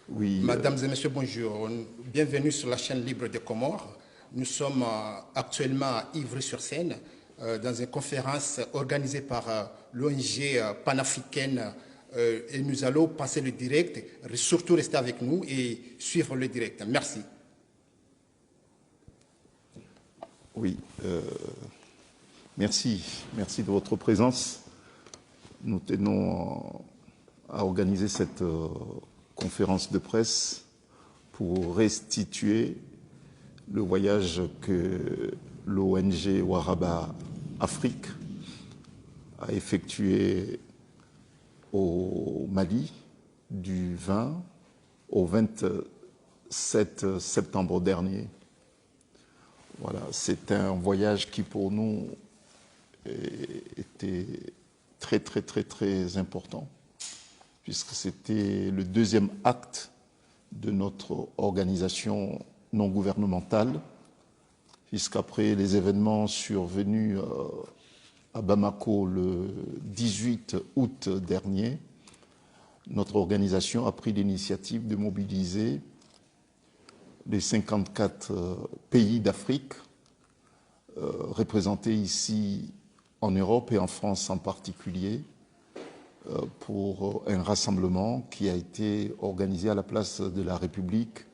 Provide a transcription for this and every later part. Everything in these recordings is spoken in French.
Oui, Mesdames et messieurs, bonjour. Bienvenue sur la chaîne Libre des Comores. Nous sommes actuellement à Ivry-sur-Seine dans une conférence organisée par l'ONG panafricaine et nous allons passer le direct. Surtout rester avec nous et suivre le direct. Merci. oui. Merci. Merci de votre présence. Nous tenons à organiser cette conférence de presse pour restituer le voyage que l'ONG Waraba Afrique a effectué au Mali du 20 au 27 septembre dernier. Voilà, c'est un voyage qui pour nous était très important, puisque c'était le deuxième acte de notre organisation non gouvernementale, puisqu'après les événements survenus à Bamako le 18 août dernier, notre organisation a pris l'initiative de mobiliser les 54 pays d'Afrique représentés ici en Europe et en France en particulier pour un rassemblement qui a été organisé à la place de la République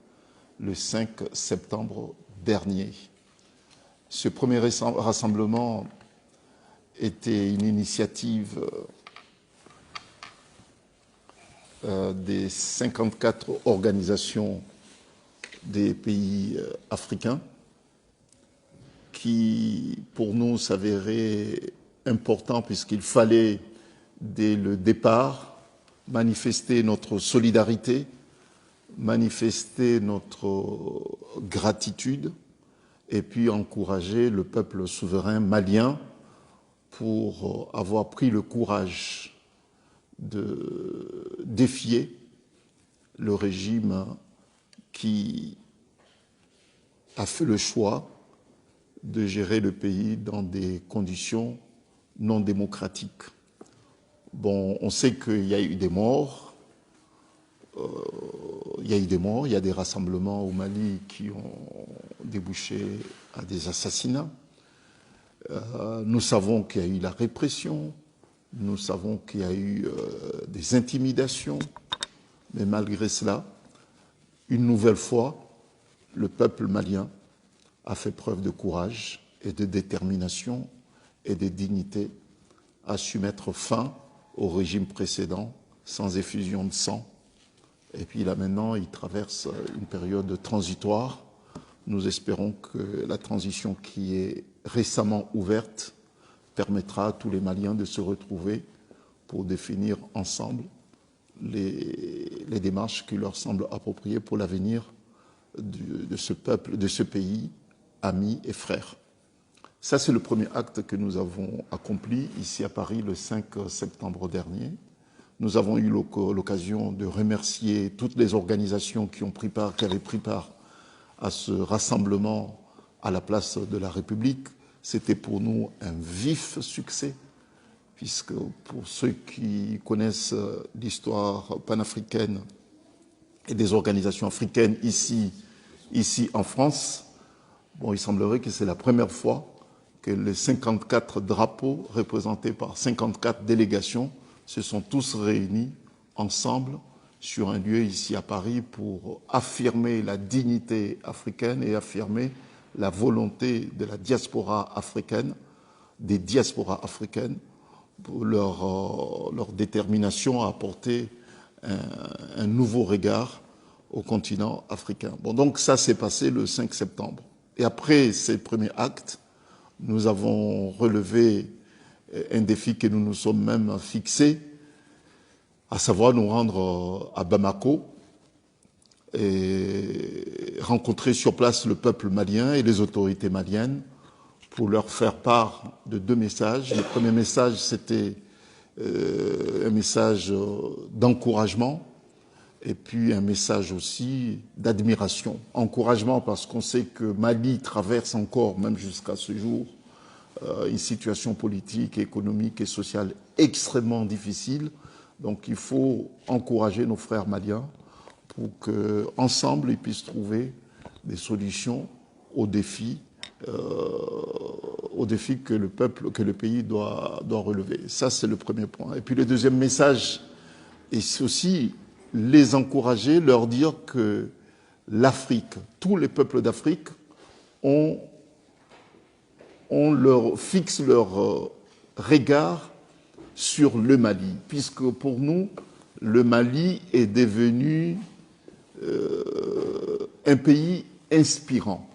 le 5 septembre dernier. Ce premier rassemblement était une initiative des 54 organisations des pays africains qui, pour nous, s'avérait important puisqu'il fallait, dès le départ, manifester notre solidarité, manifester notre gratitude et puis encourager le peuple souverain malien pour avoir pris le courage de défier le régime qui a fait le choix de gérer le pays dans des conditions non démocratiques. Bon, on sait qu'il y a eu des morts, il y a des rassemblements au Mali qui ont débouché à des assassinats. Nous savons qu'il y a eu la répression, nous savons qu'il y a eu des intimidations, mais malgré cela, une nouvelle fois, le peuple malien a fait preuve de courage et de détermination et de dignité à su mettre fin au régime précédent sans effusion de sang. Et puis là maintenant, il traverse une période transitoire. Nous espérons que la transition qui est récemment ouverte permettra à tous les Maliens de se retrouver pour définir ensemble les démarches qui leur semblent appropriées pour l'avenir de ce peuple, de ce pays, amis et frères. Ça, c'est le premier acte que nous avons accompli ici à Paris le 5 septembre dernier. Nous avons eu l'occasion de remercier toutes les organisations qui avaient pris part à ce rassemblement à la place de la République. C'était pour nous un vif succès, puisque pour ceux qui connaissent l'histoire panafricaine et des organisations africaines ici en France, bon, il semblerait que c'est la première fois que les 54 drapeaux représentés par 54 délégations se sont tous réunis ensemble sur un lieu ici à Paris pour affirmer la dignité africaine et affirmer la volonté de la diaspora africaine, des diasporas africaines, pour leur détermination à apporter un nouveau regard au continent africain. Bon, donc ça s'est passé le 5 septembre. Et après ces premiers actes, nous avons relevé un défi que nous nous sommes même fixé, à savoir nous rendre à Bamako et rencontrer sur place le peuple malien et les autorités maliennes pour leur faire part de deux messages. Le premier message, c'était un message d'encouragement et puis un message aussi d'admiration. Encouragement parce qu'on sait que Mali traverse encore, même jusqu'à ce jour, une situation politique, économique et sociale extrêmement difficile. Donc il faut encourager nos frères maliens pour qu'ensemble, ils puissent trouver des solutions aux défis que le peuple, que le pays doit relever. Ça, c'est le premier point. Et puis le deuxième message, et c'est aussi les encourager, leur dire que l'Afrique, tous les peuples d'Afrique fixent leur regard sur le Mali, puisque pour nous, le Mali est devenu un pays inspirant.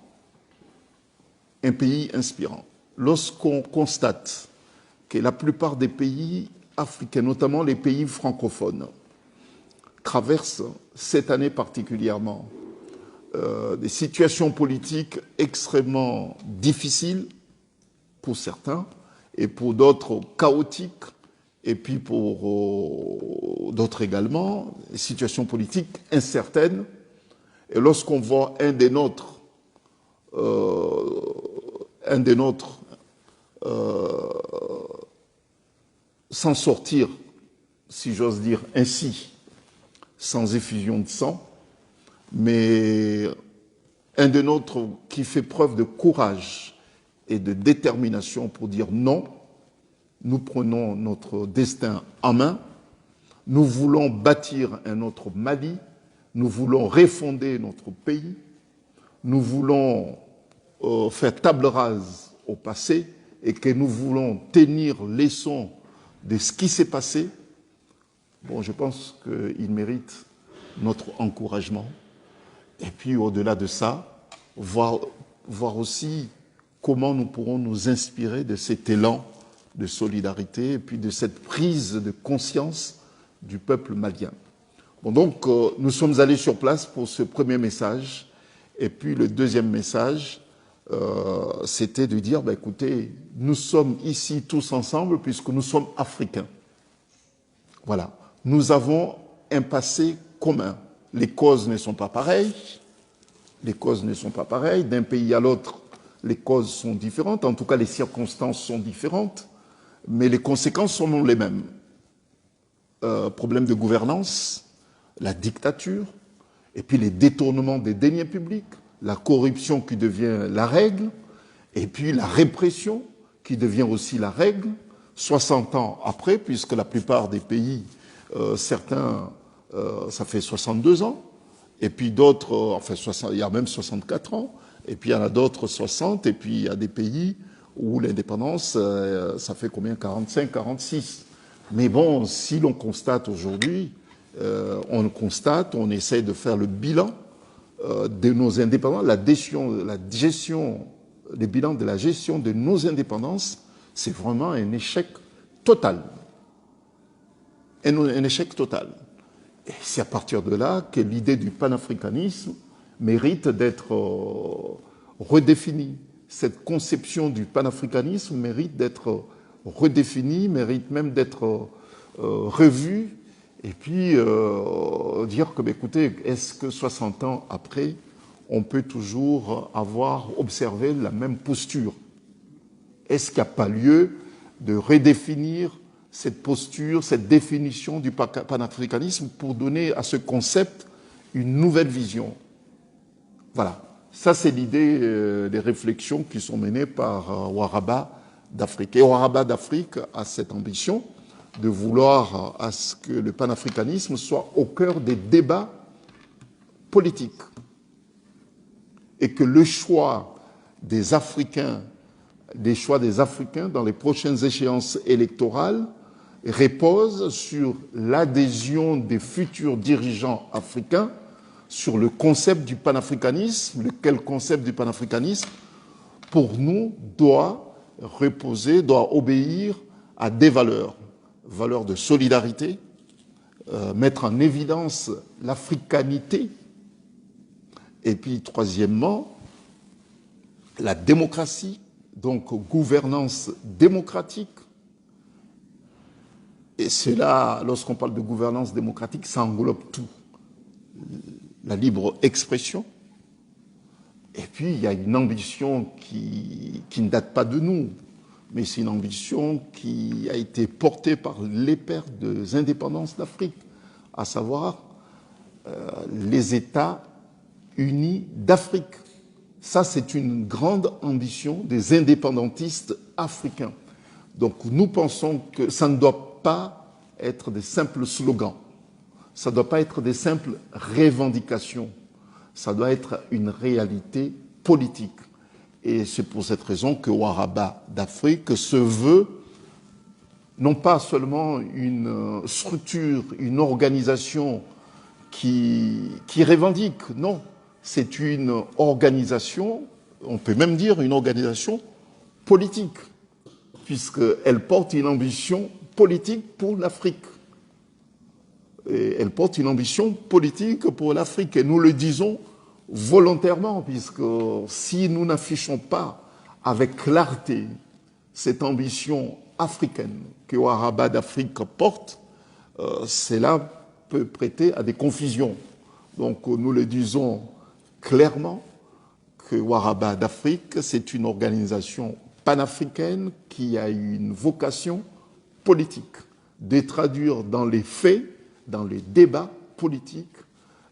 Un pays inspirant. Lorsqu'on constate que la plupart des pays africains, notamment les pays francophones, traversent cette année particulièrement des situations politiques extrêmement difficiles pour certains et pour d'autres chaotiques, et puis pour d'autres également, des situations politiques incertaines. Et lorsqu'on voit un des nôtres s'en sortir, si j'ose dire ainsi, sans effusion de sang, mais un des nôtres qui fait preuve de courage et de détermination pour dire non, nous prenons notre destin en main, nous voulons bâtir un autre Mali, nous voulons refonder notre pays, nous voulons faire table rase au passé et que nous voulons tenir leçon de ce qui s'est passé. Bon, je pense qu'il mérite notre encouragement. Et puis, au-delà de ça, voir aussi comment nous pourrons nous inspirer de cet élan de solidarité et puis de cette prise de conscience du peuple malien. Bon, donc, nous sommes allés sur place pour ce premier message. Et puis, le deuxième message, c'était de dire, écoutez, nous sommes ici tous ensemble puisque nous sommes africains. Voilà. Nous avons un passé commun. Les causes ne sont pas pareilles. Les causes ne sont pas pareilles. D'un pays à l'autre, les causes sont différentes. En tout cas, les circonstances sont différentes. Mais les conséquences sont les mêmes. Problème de gouvernance, la dictature, et puis les détournements des deniers publics, la corruption qui devient la règle, et puis la répression qui devient aussi la règle, 60 ans après, puisque la plupart des pays, certains, ça fait 62 ans, et puis d'autres, enfin, il y a même 64 ans, et puis il y en a d'autres 60, et puis il y a des pays où l'indépendance, ça fait combien, 45, 46. Mais bon, si l'on constate aujourd'hui, on essaie de faire le bilan de nos indépendances, le bilan de la gestion de nos indépendances, c'est vraiment un échec total. Un échec total. Et c'est à partir de là que l'idée du panafricanisme mérite d'être redéfinie. Cette conception du panafricanisme mérite d'être redéfinie, mérite même d'être revue, et puis dire que, écoutez, est-ce que 60 ans après, on peut toujours avoir observé la même posture? Est-ce qu'il n'y a pas lieu de redéfinir cette posture, cette définition du panafricanisme pour donner à ce concept une nouvelle vision? Voilà. Ça, c'est l'idée des réflexions qui sont menées par Ouaraba d'Afrique. Et Ouaraba d'Afrique a cette ambition de vouloir à ce que le panafricanisme soit au cœur des débats politiques. Et que le choix des Africains dans les prochaines échéances électorales repose sur l'adhésion des futurs dirigeants africains sur le concept du panafricanisme, lequel concept du panafricanisme, pour nous, doit obéir à des valeurs. Valeurs de solidarité, mettre en évidence l'africanité, et puis troisièmement, la démocratie, donc gouvernance démocratique. Et c'est là, lorsqu'on parle de gouvernance démocratique, ça englobe tout. La libre expression. Et puis, il y a une ambition qui ne date pas de nous, mais c'est une ambition qui a été portée par les pères des indépendances d'Afrique, à savoir les États unis d'Afrique. Ça, c'est une grande ambition des indépendantistes africains. Donc nous pensons que ça ne doit pas être des simples slogans, ça ne doit pas être des simples revendications, ça doit être une réalité politique. Et c'est pour cette raison que Waraba d'Afrique se veut non pas seulement une structure, une organisation qui revendique, non, c'est une organisation, on peut même dire une organisation politique, puisqu'elle porte une ambition politique pour l'Afrique. Et elle porte une ambition politique pour l'Afrique, et nous le disons volontairement, puisque si nous n'affichons pas avec clarté cette ambition africaine que Waraba d'Afrique porte, cela peut prêter à des confusions. Donc nous le disons clairement que Waraba d'Afrique, c'est une organisation panafricaine qui a une vocation politique, de traduire dans les faits, dans les débats politiques,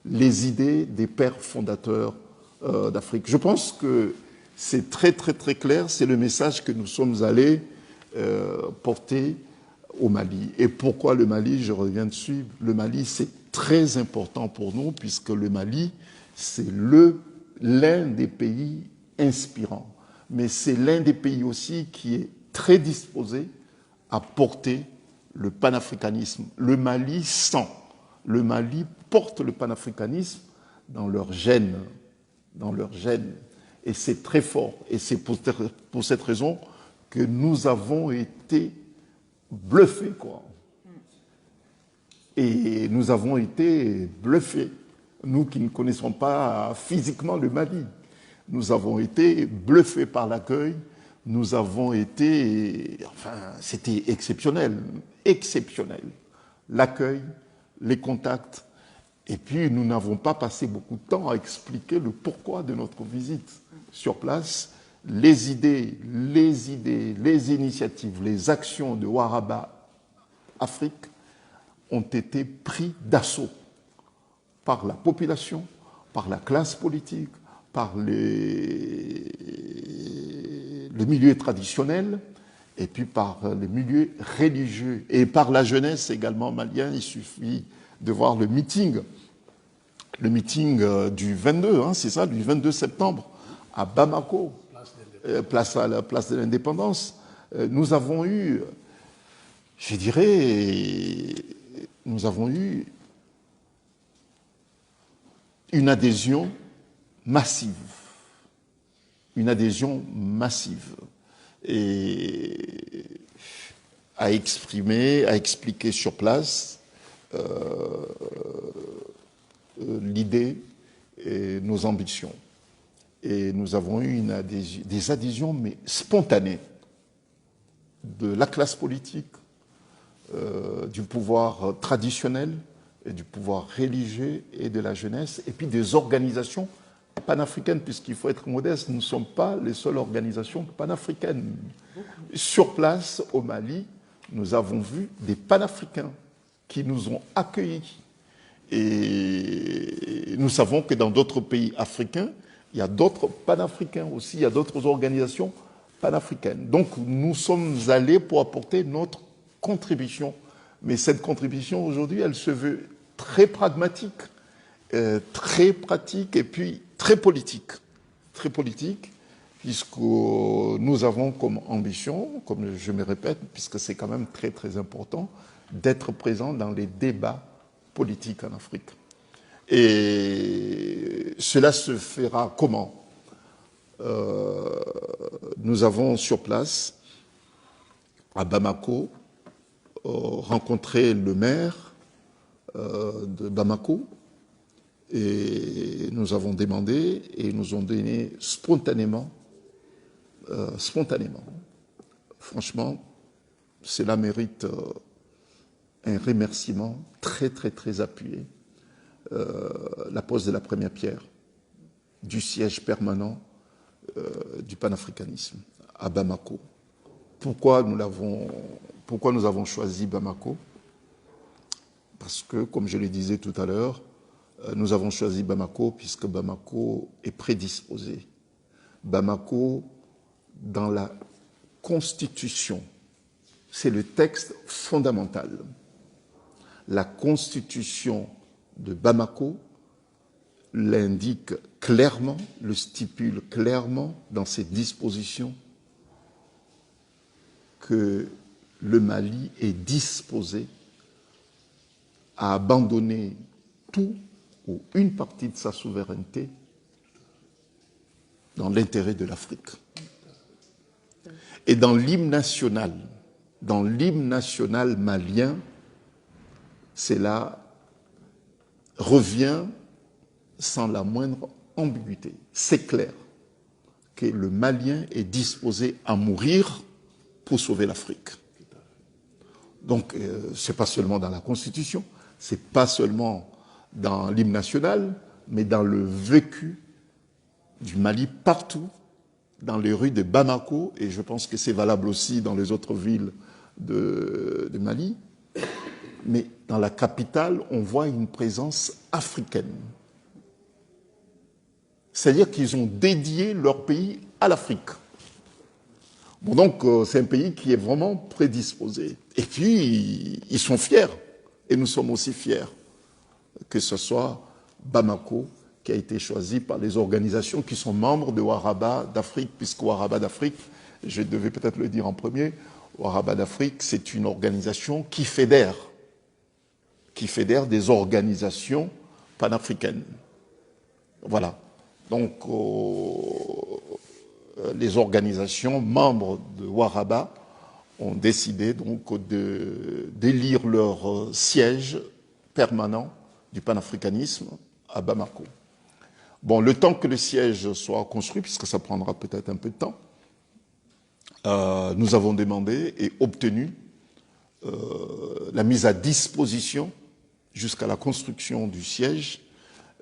les idées des pères fondateurs d'Afrique. Je pense que c'est très très très clair, c'est le message que nous sommes allés porter au Mali. Et pourquoi le Mali? Je reviens dessus. Le Mali, c'est très important pour nous, puisque le Mali, c'est l'un des pays inspirants. Mais c'est l'un des pays aussi qui est très disposé à porter le panafricanisme. Le Mali sent, le Mali porte le panafricanisme dans leur gène, et c'est très fort. Et c'est pour cette raison que nous avons été bluffés, quoi. Et nous avons été bluffés, nous qui ne connaissons pas physiquement le Mali. Nous avons été bluffés par l'accueil, nous avons été, enfin, c'était exceptionnel, exceptionnel. L'accueil, les contacts, et puis nous n'avons pas passé beaucoup de temps à expliquer le pourquoi de notre visite sur place. Les idées, les initiatives, les actions de Waraba Afrique ont été pris d'assaut par la population, par la classe politique, par le milieu traditionnel et puis par les milieux religieux et par la jeunesse également malienne. Il suffit de voir le meeting du 22, hein, c'est ça, du 22 septembre à Bamako, place de l'Indépendance. Nous avons eu, je dirais, nous avons eu une adhésion massive, et à expliquer sur place l'idée et nos ambitions. Et nous avons eu des adhésions mais spontanées de la classe politique, du pouvoir traditionnel, et du pouvoir religieux et de la jeunesse, et puis des organisations panafricaines, puisqu'il faut être modeste, nous ne sommes pas les seules organisations panafricaines. Sur place, au Mali, nous avons vu des panafricains qui nous ont accueillis. Et nous savons que dans d'autres pays africains, il y a d'autres panafricains aussi, il y a d'autres organisations panafricaines. Donc nous sommes allés pour apporter notre contribution. Mais cette contribution aujourd'hui, elle se veut très pragmatique, très pratique et puis très politique. Très politique, puisque nous avons comme ambition, comme je me répète, puisque c'est quand même très très important, d'être présents dans les débats politiques en Afrique. Et cela se fera comment? Nous avons sur place, à Bamako, rencontré le maire de Bamako, et nous avons demandé et ils nous ont donné spontanément, franchement, cela mérite un remerciement très très très appuyé, la pose de la première pierre du siège permanent du panafricanisme à Bamako. Pourquoi nous avons choisi Bamako? Parce que, comme je le disais tout à l'heure, Nous avons choisi Bamako puisque Bamako est prédisposé. Bamako, dans la Constitution, c'est le texte fondamental. La Constitution de Bamako l'indique clairement, le stipule clairement dans ses dispositions que le Mali est disposé à abandonner tout ou une partie de sa souveraineté dans l'intérêt de l'Afrique. Et dans l'hymne national malien, cela revient sans la moindre ambiguïté. C'est clair que le Malien est disposé à mourir pour sauver l'Afrique. Donc, ce n'est pas seulement dans la Constitution, ce n'est pas seulement dans l'hymne national, mais dans le vécu du Mali partout, dans les rues de Bamako, et je pense que c'est valable aussi dans les autres villes de Mali. Mais dans la capitale, on voit une présence africaine. C'est-à-dire qu'ils ont dédié leur pays à l'Afrique. Bon, donc, c'est un pays qui est vraiment prédisposé. Et puis, ils sont fiers. Et nous sommes aussi fiers que ce soit Bamako qui a été choisi par les organisations qui sont membres de Ouaraba d'Afrique, puisque Ouaraba d'Afrique, je devais peut-être le dire en premier, Ouaraba d'Afrique, c'est une organisation qui fédère des organisations panafricaines. Voilà. Donc, les organisations membres de Ouaraba ont décidé donc d'élire leur siège permanent du panafricanisme à Bamako. Bon, le temps que le siège soit construit, puisque ça prendra peut-être un peu de temps, nous avons demandé et obtenu la mise à disposition jusqu'à la construction du siège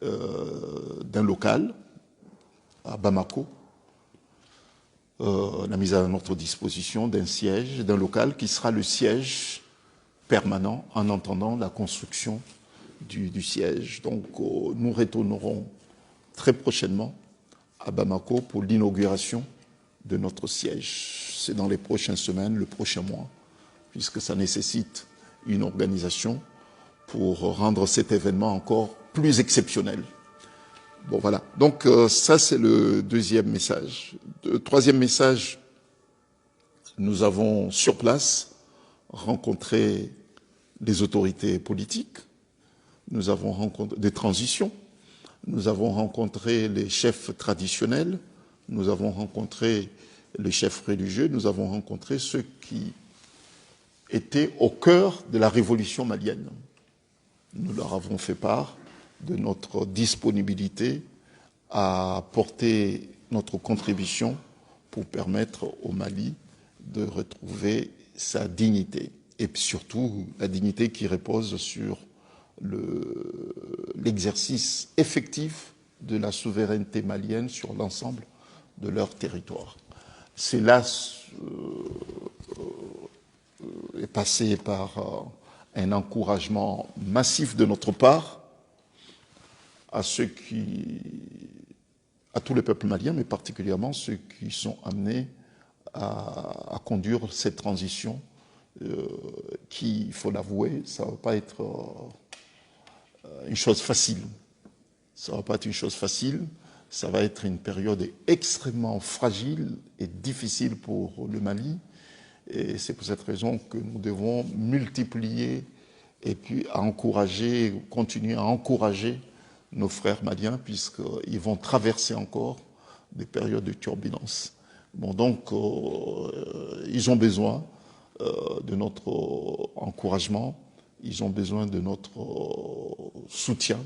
d'un local à Bamako, la mise à notre disposition d'un siège, d'un local qui sera le siège permanent en attendant la construction du siège. Donc nous retournerons très prochainement à Bamako pour l'inauguration de notre siège. C'est dans les prochaines semaines, le prochain mois, puisque ça nécessite une organisation pour rendre cet événement encore plus exceptionnel. Bon, voilà. Donc, ça, c'est le deuxième message. Le troisième message, nous avons, sur place, rencontré les autorités politiques, nous avons rencontré des transitions, nous avons rencontré les chefs traditionnels, nous avons rencontré les chefs religieux, nous avons rencontré ceux qui étaient au cœur de la révolution malienne. Nous leur avons fait part de notre disponibilité à porter notre contribution pour permettre au Mali de retrouver sa dignité. Et surtout, la dignité qui repose sur l'exercice effectif de la souveraineté malienne sur l'ensemble de leur territoire. Cela est passé par un encouragement massif de notre part à tous les peuples maliens, mais particulièrement ceux qui sont amenés à conduire cette transition qui, il faut l'avouer, ça ne va pas être une chose facile. Ça ne va pas être une chose facile, ça va être une période extrêmement fragile et difficile pour le Mali. Et c'est pour cette raison que nous devons multiplier et puis continuer à encourager nos frères maliens, puisqu'ils vont traverser encore des périodes de turbulence. Bon, donc, ils ont besoin de notre encouragement, ils ont besoin de notre soutien,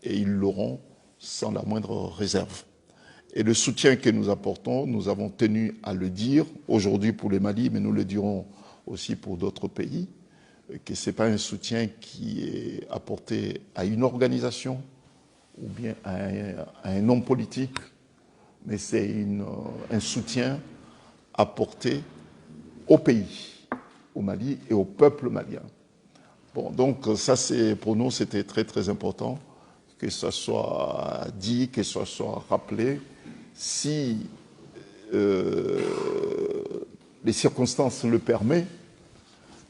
et ils l'auront sans la moindre réserve. Et le soutien que nous apportons, nous avons tenu à le dire aujourd'hui pour le Mali, mais nous le dirons aussi pour d'autres pays, que ce n'est pas un soutien qui est apporté à une organisation ou bien à un homme politique, mais c'est un soutien apporté au pays, au Mali et au peuple malien. Bon, donc ça, pour nous, c'était très très important que ce soit dit, que ce soit rappelé, si les circonstances le permettent,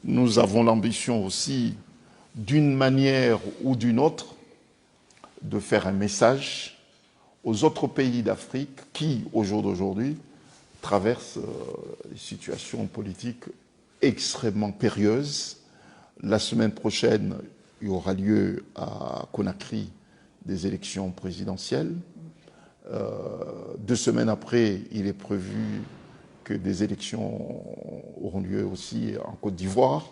nous avons l'ambition aussi, d'une manière ou d'une autre, de faire un message aux autres pays d'Afrique qui, au jour d'aujourd'hui, traversent des situations politiques extrêmement périlleuses. La semaine prochaine, il y aura lieu à Conakry des élections présidentielles. 2 semaines après, il est prévu que des élections auront lieu aussi en Côte d'Ivoire.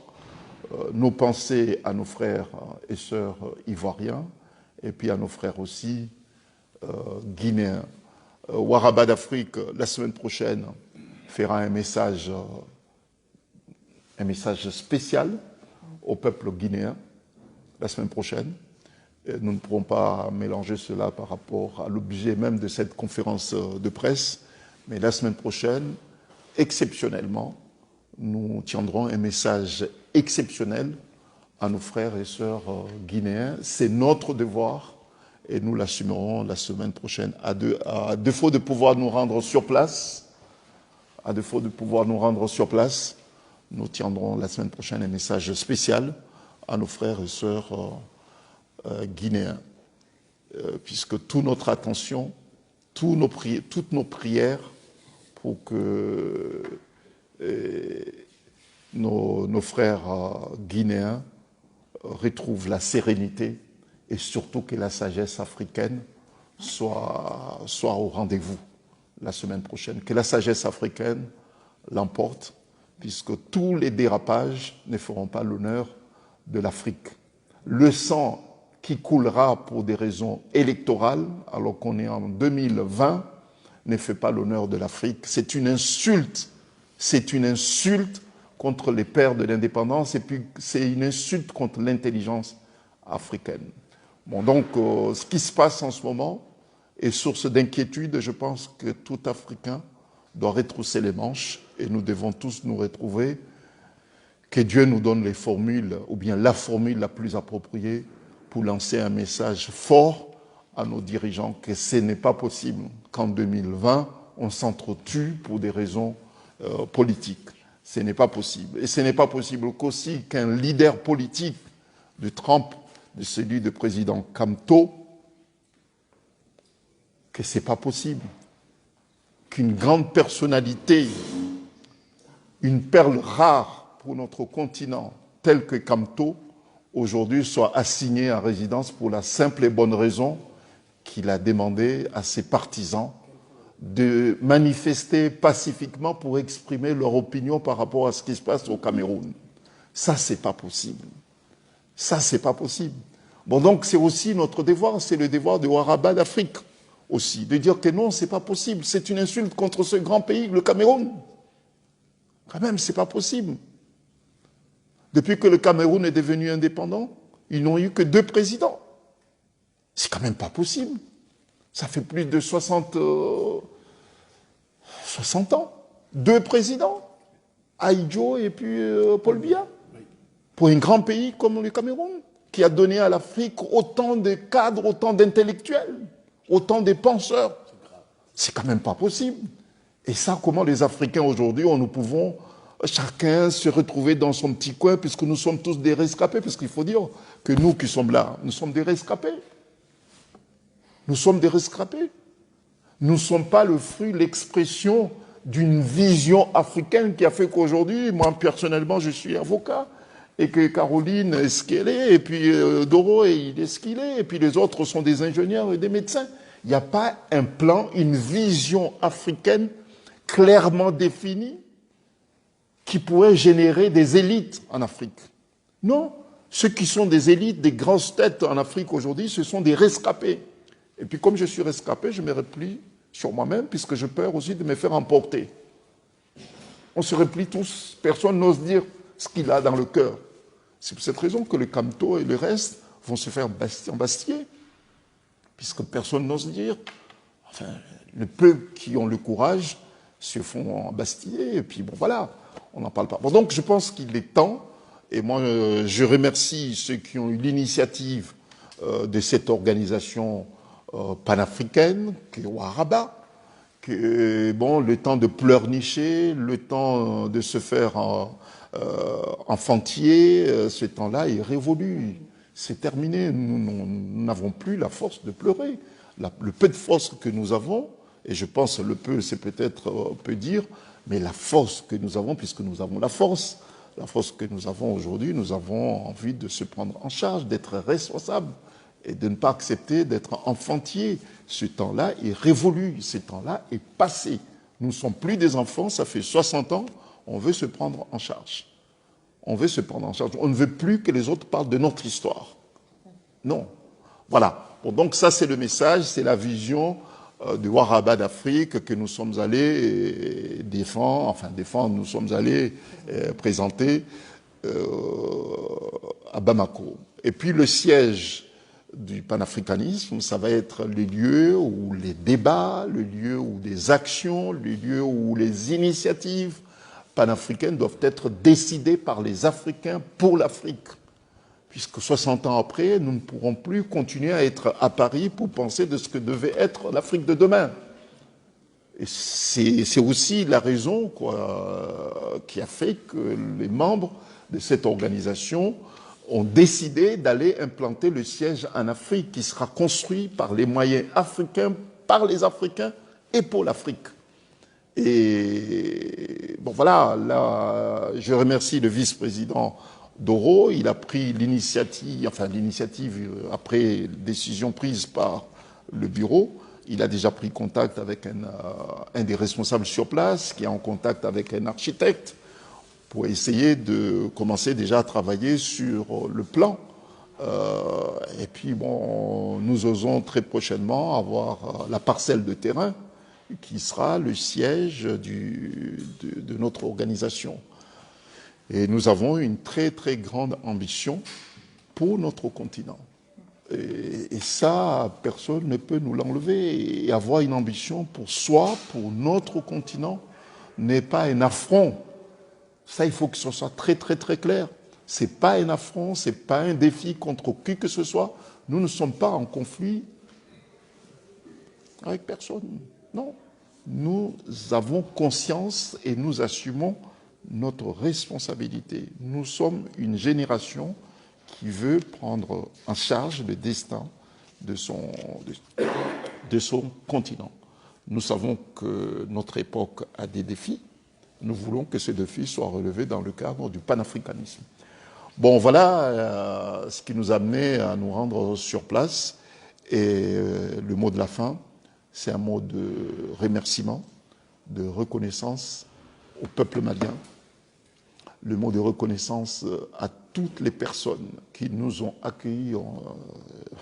Nos pensées à nos frères et sœurs ivoiriens, et puis à nos frères aussi guinéens. Waraba d'Afrique, la semaine prochaine, fera un message spécial au peuple guinéen, la semaine prochaine. Et nous ne pourrons pas mélanger cela par rapport à l'objet même de cette conférence de presse, mais la semaine prochaine, exceptionnellement, nous tiendrons un message exceptionnel à nos frères et sœurs guinéens. C'est notre devoir et nous l'assumerons la semaine prochaine. À défaut de pouvoir nous rendre sur place, nous tiendrons la semaine prochaine un message spécial à nos frères et sœurs guinéens, puisque toute notre attention, toutes nos prières pour que nos frères guinéens retrouvent la sérénité et surtout que la sagesse africaine soit au rendez-vous la semaine prochaine. Que la sagesse africaine l'emporte, puisque tous les dérapages ne feront pas l'honneur de l'Afrique. Le sang qui coulera pour des raisons électorales, alors qu'on est en 2020, ne fait pas l'honneur de l'Afrique. C'est une insulte contre les pères de l'indépendance et puis c'est une insulte contre l'intelligence africaine. Bon, donc, ce qui se passe en ce moment est source d'inquiétude. Je pense que tout Africain doit retrousser les manches et nous devons tous nous retrouver. Que Dieu nous donne les formules, ou bien la formule la plus appropriée pour lancer un message fort à nos dirigeants que ce n'est pas possible qu'en 2020, on s'entretue pour des raisons politiques. Ce n'est pas possible. Et ce n'est pas possible qu'aussi qu'un leader politique de Trump, de celui du président Kamto, que ce n'est pas possible qu'une grande personnalité, une perle rare pour notre continent, telle que Kamto, aujourd'hui soit assigné à résidence pour la simple et bonne raison qu'il a demandé à ses partisans de manifester pacifiquement pour exprimer leur opinion par rapport à ce qui se passe au Cameroun. Ça, c'est pas possible. Ça, c'est pas possible. Bon, donc, c'est aussi notre devoir, c'est le devoir de Waraba d'Afrique aussi, de dire que non, c'est pas possible. C'est une insulte contre ce grand pays, le Cameroun. Quand même, c'est pas possible. Depuis que le Cameroun est devenu indépendant, ils n'ont eu que 2 présidents. C'est quand même pas possible. Ça fait plus de 60 ans. 2 présidents. Ahidjo et puis Paul Biya. Pour un grand pays comme le Cameroun, qui a donné à l'Afrique autant de cadres, autant d'intellectuels, autant de penseurs. C'est quand même pas possible. Et ça, comment les Africains aujourd'hui, nous pouvons chacun se retrouver dans son petit coin, puisque nous sommes tous des rescapés, parce qu'il faut dire que nous qui sommes là, nous sommes des rescapés. Nous sommes des rescapés. Nous ne sommes pas le fruit, l'expression d'une vision africaine qui a fait qu'aujourd'hui, moi personnellement, je suis avocat, et que Caroline est ce qu'elle est, et puis Doro il est ce qu'il est, et puis les autres sont des ingénieurs et des médecins. Il n'y a pas un plan, une vision africaine clairement définie qui pourrait générer des élites en Afrique. Non, ceux qui sont des élites, des grosses têtes en Afrique aujourd'hui, ce sont des rescapés. Et puis comme je suis rescapé, je me replie sur moi-même, puisque j'ai peur aussi de me faire emporter. On se replie tous, personne n'ose dire ce qu'il a dans le cœur. C'est pour cette raison que le Kamto et le reste vont se faire embastiller, puisque personne n'ose dire. Enfin, les peu qui ont le courage se font embastiller, et puis bon voilà, on n'en parle pas. Bon, donc je pense qu'il est temps, et moi je remercie ceux qui ont eu l'initiative de cette organisation panafricaine, qui est Waraba, que, bon, le temps de pleurnicher, le temps de se faire enfantier, ce temps-là est révolu. C'est terminé. Nous n'avons plus la force de pleurer. Le peu de force que nous avons, et je pense le peu, c'est peut-être peu dire, mais la force que nous avons, puisque nous avons la force que nous avons aujourd'hui, nous avons envie de se prendre en charge, d'être responsables et de ne pas accepter d'être enfantiers. Ce temps-là est révolu, ce temps-là est passé. Nous ne sommes plus des enfants, ça fait 60 ans, on veut se prendre en charge. On veut se prendre en charge. On ne veut plus que les autres parlent de notre histoire. Non. Voilà. Bon, donc ça, c'est le message, c'est la vision du Waraba d'Afrique que nous sommes allés défendre, nous sommes allés présenter à Bamako. Et puis le siège du panafricanisme, ça va être le lieu où les débats, le lieu où des actions, le lieu où les initiatives panafricaines doivent être décidées par les Africains pour l'Afrique. Puisque 60 ans après, nous ne pourrons plus continuer à être à Paris pour penser de ce que devait être l'Afrique de demain. Et c'est aussi la raison qui a fait que les membres de cette organisation ont décidé d'aller implanter le siège en Afrique, qui sera construit par les moyens africains, par les Africains et pour l'Afrique. Et bon voilà, là, je remercie le vice-président Doro, il a pris l'initiative, après décision prise par le bureau, il a déjà pris contact avec un des responsables sur place, qui est en contact avec un architecte, pour essayer de commencer déjà à travailler sur le plan. Et puis bon, nous osons très prochainement avoir la parcelle de terrain qui sera le siège de notre organisation. Et nous avons une très très grande ambition pour notre continent. Et ça, personne ne peut nous l'enlever. Et avoir une ambition pour soi, pour notre continent, n'est pas un affront. Ça, il faut que ce soit très très très clair. C'est pas un affront, c'est pas un défi contre qui que ce soit. Nous ne sommes pas en conflit avec personne. Non. Nous avons conscience et nous assumons notre responsabilité. Nous sommes une génération qui veut prendre en charge le destin de son continent. Nous savons que notre époque a des défis. Nous voulons que ces défis soient relevés dans le cadre du panafricanisme. Bon, voilà ce qui nous a amené à nous rendre sur place. Et le mot de la fin, c'est un mot de remerciement, de reconnaissance au peuple malien, le mot de reconnaissance à toutes les personnes qui nous ont accueillis,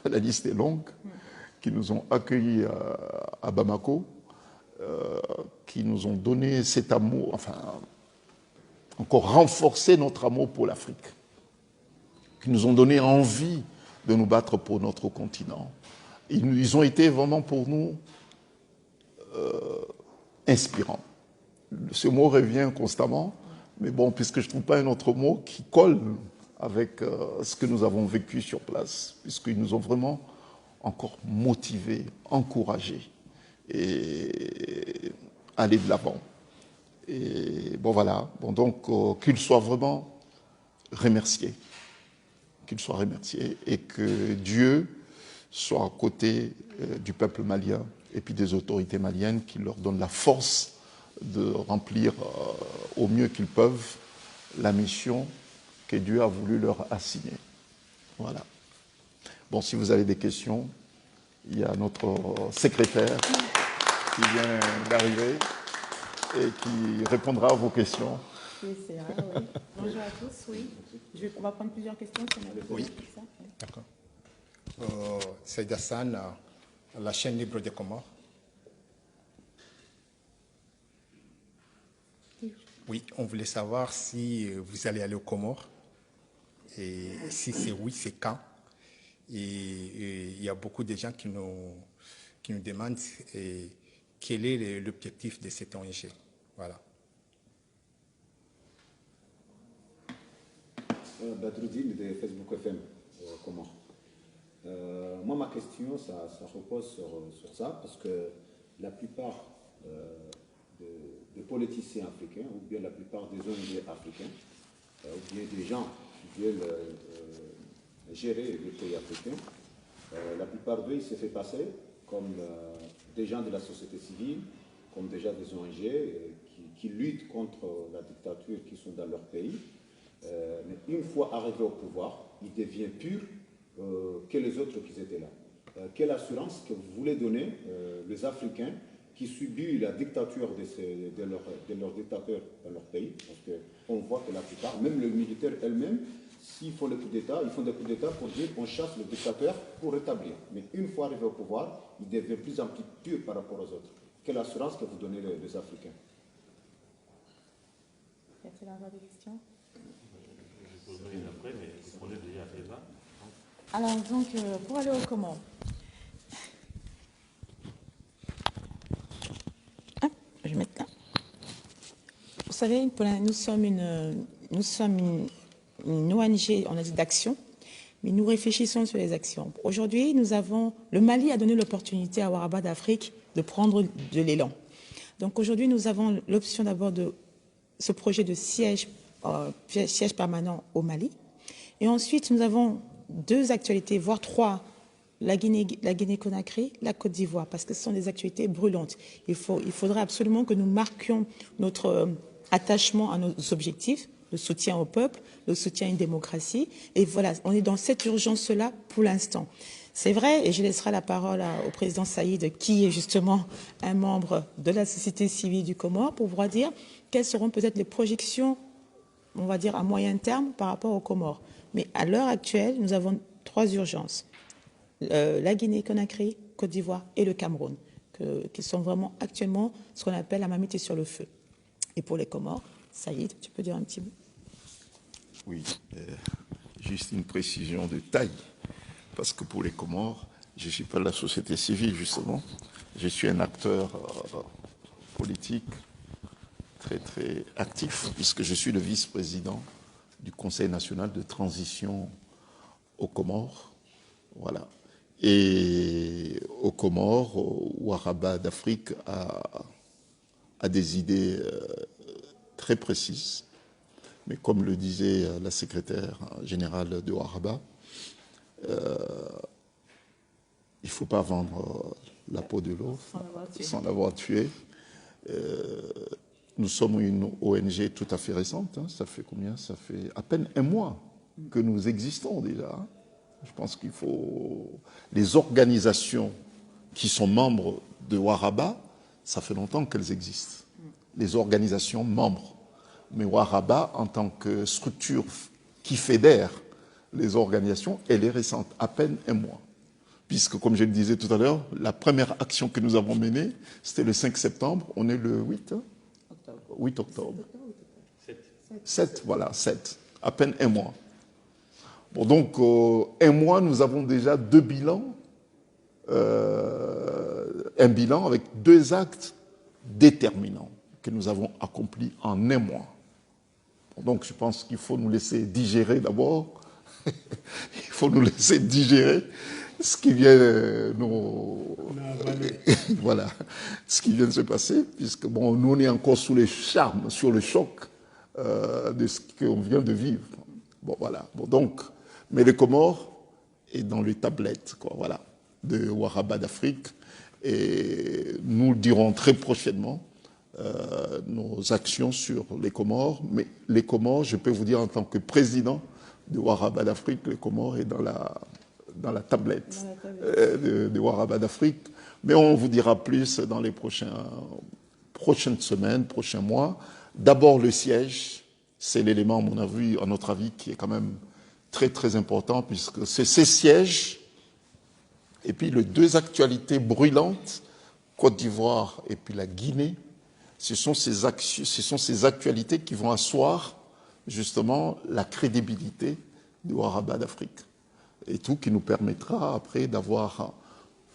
la liste est longue, qui nous ont accueillis à Bamako, qui nous ont donné cet amour, enfin, encore renforcé notre amour pour l'Afrique, qui nous ont donné envie de nous battre pour notre continent. Ils ont été vraiment pour nous inspirants. Ce mot revient constamment, mais bon, puisque je ne trouve pas un autre mot qui colle avec ce que nous avons vécu sur place, puisqu'ils nous ont vraiment encore motivés, encouragés et aller de l'avant. Et bon voilà, bon, donc qu'ils soient vraiment remerciés, et que Dieu soit à côté du peuple malien et puis des autorités maliennes qui leur donnent la force de remplir au mieux qu'ils peuvent la mission que Dieu a voulu leur assigner. Voilà. Bon, si vous avez des questions, il y a notre secrétaire qui vient d'arriver et qui répondra à vos questions. Oui, c'est vrai, oui. Bonjour à tous, oui. On va prendre plusieurs questions. Oui, d'accord. Saïd Hassan, la chaîne libre des Comores. Oui, on voulait savoir si vous allez aller aux Comores. Et si c'est oui, c'est quand. Et il y a beaucoup de gens qui nous demandent quel est l'objectif de cette ONG. Voilà. Badruddin de Facebook FM, comment moi, ma question, ça repose sur ça, parce que la plupart des politiciens africains, ou bien la plupart des ONG africains, ou bien des gens qui viennent gérer les pays africains, la plupart d'eux, ils se fait passer comme des gens de la société civile, comme déjà des ONG qui luttent contre la dictature qui sont dans leur pays. Mais une fois arrivés au pouvoir, ils deviennent purs que les autres qui étaient là. Quelle assurance que vous voulez donner les Africains qui subissent la dictature de leurs dictateurs dans leur pays? Parce qu'on voit que la plupart, même les militaires elles-mêmes, s'ils font le coup d'État, ils font des coups d'État pour dire on chasse le dictateur pour rétablir. Mais une fois arrivés au pouvoir, ils deviennent plus en plus purs par rapport aux autres. Quelle assurance que vous donnez les Africains? Y a-t-il encore des questions? Je poserai une après, mais le projet déjà à débat. Alors, donc, pour aller au Comores. Je vais mettre là. Vous savez, nous sommes une ONG, on a dit d'action, mais nous réfléchissons sur les actions. Aujourd'hui, le Mali a donné l'opportunité à Ouaraba d'Afrique de prendre de l'élan. Donc aujourd'hui, nous avons l'option d'abord de ce projet de siège permanent au Mali. Et ensuite, nous avons 2 actualités, voire 3, la Guinée-Conakry, la Côte d'Ivoire, parce que ce sont des actualités brûlantes. Il faudrait absolument que nous marquions notre attachement à nos objectifs, le soutien au peuple, le soutien à une démocratie. Et voilà, on est dans cette urgence-là pour l'instant. C'est vrai, et je laisserai la parole au président Saïd, qui est justement un membre de la société civile du Comore, pour pouvoir dire quelles seront peut-être les projections, on va dire, à moyen terme par rapport aux Comores. Mais à l'heure actuelle, nous avons 3 urgences. La Guinée-Conakry, Côte d'Ivoire et le Cameroun, qui sont vraiment actuellement ce qu'on appelle la marmite sur le feu. Et pour les Comores, Saïd, tu peux dire un petit mot? Oui, juste une précision de taille, parce que pour les Comores, je ne suis pas de la société civile, justement. Je suis un acteur politique très, très actif, puisque je suis le vice-président du Conseil national de transition aux Comores. Voilà. Et aux Comores, Ouaraba d'Afrique a des idées très précises. Mais comme le disait la secrétaire générale de Ouaraba, il ne faut pas vendre la peau de l'eau sans l'avoir tué. Nous sommes une ONG tout à fait récente. Hein. Ça fait combien? Ça fait à peine 1 mois que nous existons déjà. Hein. Je pense qu'il faut... Les organisations qui sont membres de Ouaraba, ça fait longtemps qu'elles existent. Les organisations membres. Mais Ouaraba, en tant que structure qui fédère les organisations, elle est récente, à peine 1 mois. Puisque, comme je le disais tout à l'heure, la première action que nous avons menée, c'était le 5 septembre, on est le 8 octobre. 7, voilà, 7. À peine 1 mois. Bon, donc, 1 mois, nous avons déjà 2 bilans. Un bilan avec 2 actes déterminants que nous avons accomplis en 1 mois. Donc je pense qu'il faut nous laisser digérer d'abord. Il faut nous laisser digérer ce qui vient voilà, ce qui vient de se passer, puisque bon, nous on est encore sous les charmes, sur le choc de ce qu'on vient de vivre. Bon voilà. Bon, donc, mais le Comore est dans les tablettes, quoi, voilà, de Ouaraba d'Afrique, et nous dirons très prochainement nos actions sur les Comores. Mais les Comores, je peux vous dire en tant que président de Ouaraba d'Afrique, les Comores est dans la tablette de Ouaraba d'Afrique. Mais on vous dira plus dans les prochaines semaines, prochains mois. D'abord, le siège, c'est l'élément, à notre avis, qui est quand même très, très important, puisque c'est ces sièges, et puis les 2 actualités brûlantes, Côte d'Ivoire et puis la Guinée, ce sont ces actualités qui vont asseoir justement la crédibilité de Ouaraba d'Afrique. Et tout qui nous permettra après d'avoir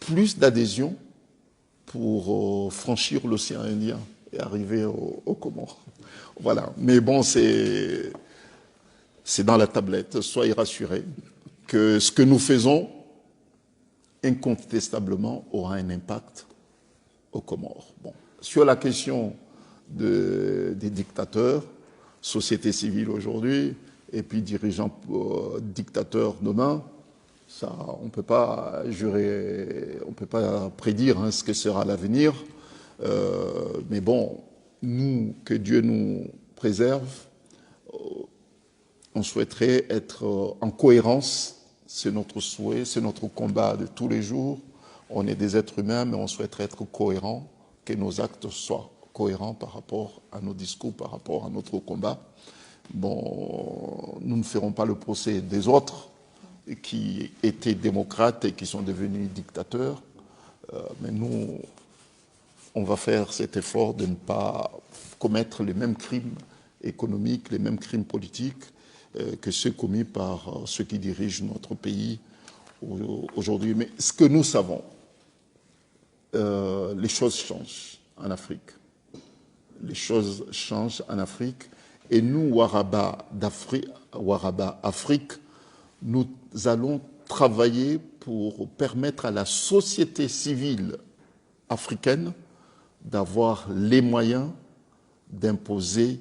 plus d'adhésion pour franchir l'océan Indien et arriver au Comores. Voilà. Mais bon, c'est dans la tablette. Soyez rassurés que ce que nous faisons incontestablement aura un impact aux Comores. Bon. Sur la question des dictateurs, société civile aujourd'hui, et puis dirigeants dictateurs demain, ça, on ne peut pas jurer, on ne peut pas prédire ce que sera l'avenir. Mais bon, nous, que Dieu nous préserve, on souhaiterait être en cohérence. C'est notre souhait, c'est notre combat de tous les jours. On est des êtres humains, mais on souhaiterait être cohérents, que nos actes soient cohérents par rapport à nos discours, par rapport à notre combat. Bon, nous ne ferons pas le procès des autres qui étaient démocrates et qui sont devenus dictateurs, mais nous, on va faire cet effort de ne pas commettre les mêmes crimes économiques, les mêmes crimes politiques que ceux commis par ceux qui dirigent notre pays aujourd'hui. Mais ce que nous savons, les choses changent en Afrique. Les choses changent en Afrique. Et nous, Waraba Afrique, nous allons travailler pour permettre à la société civile africaine d'avoir les moyens d'imposer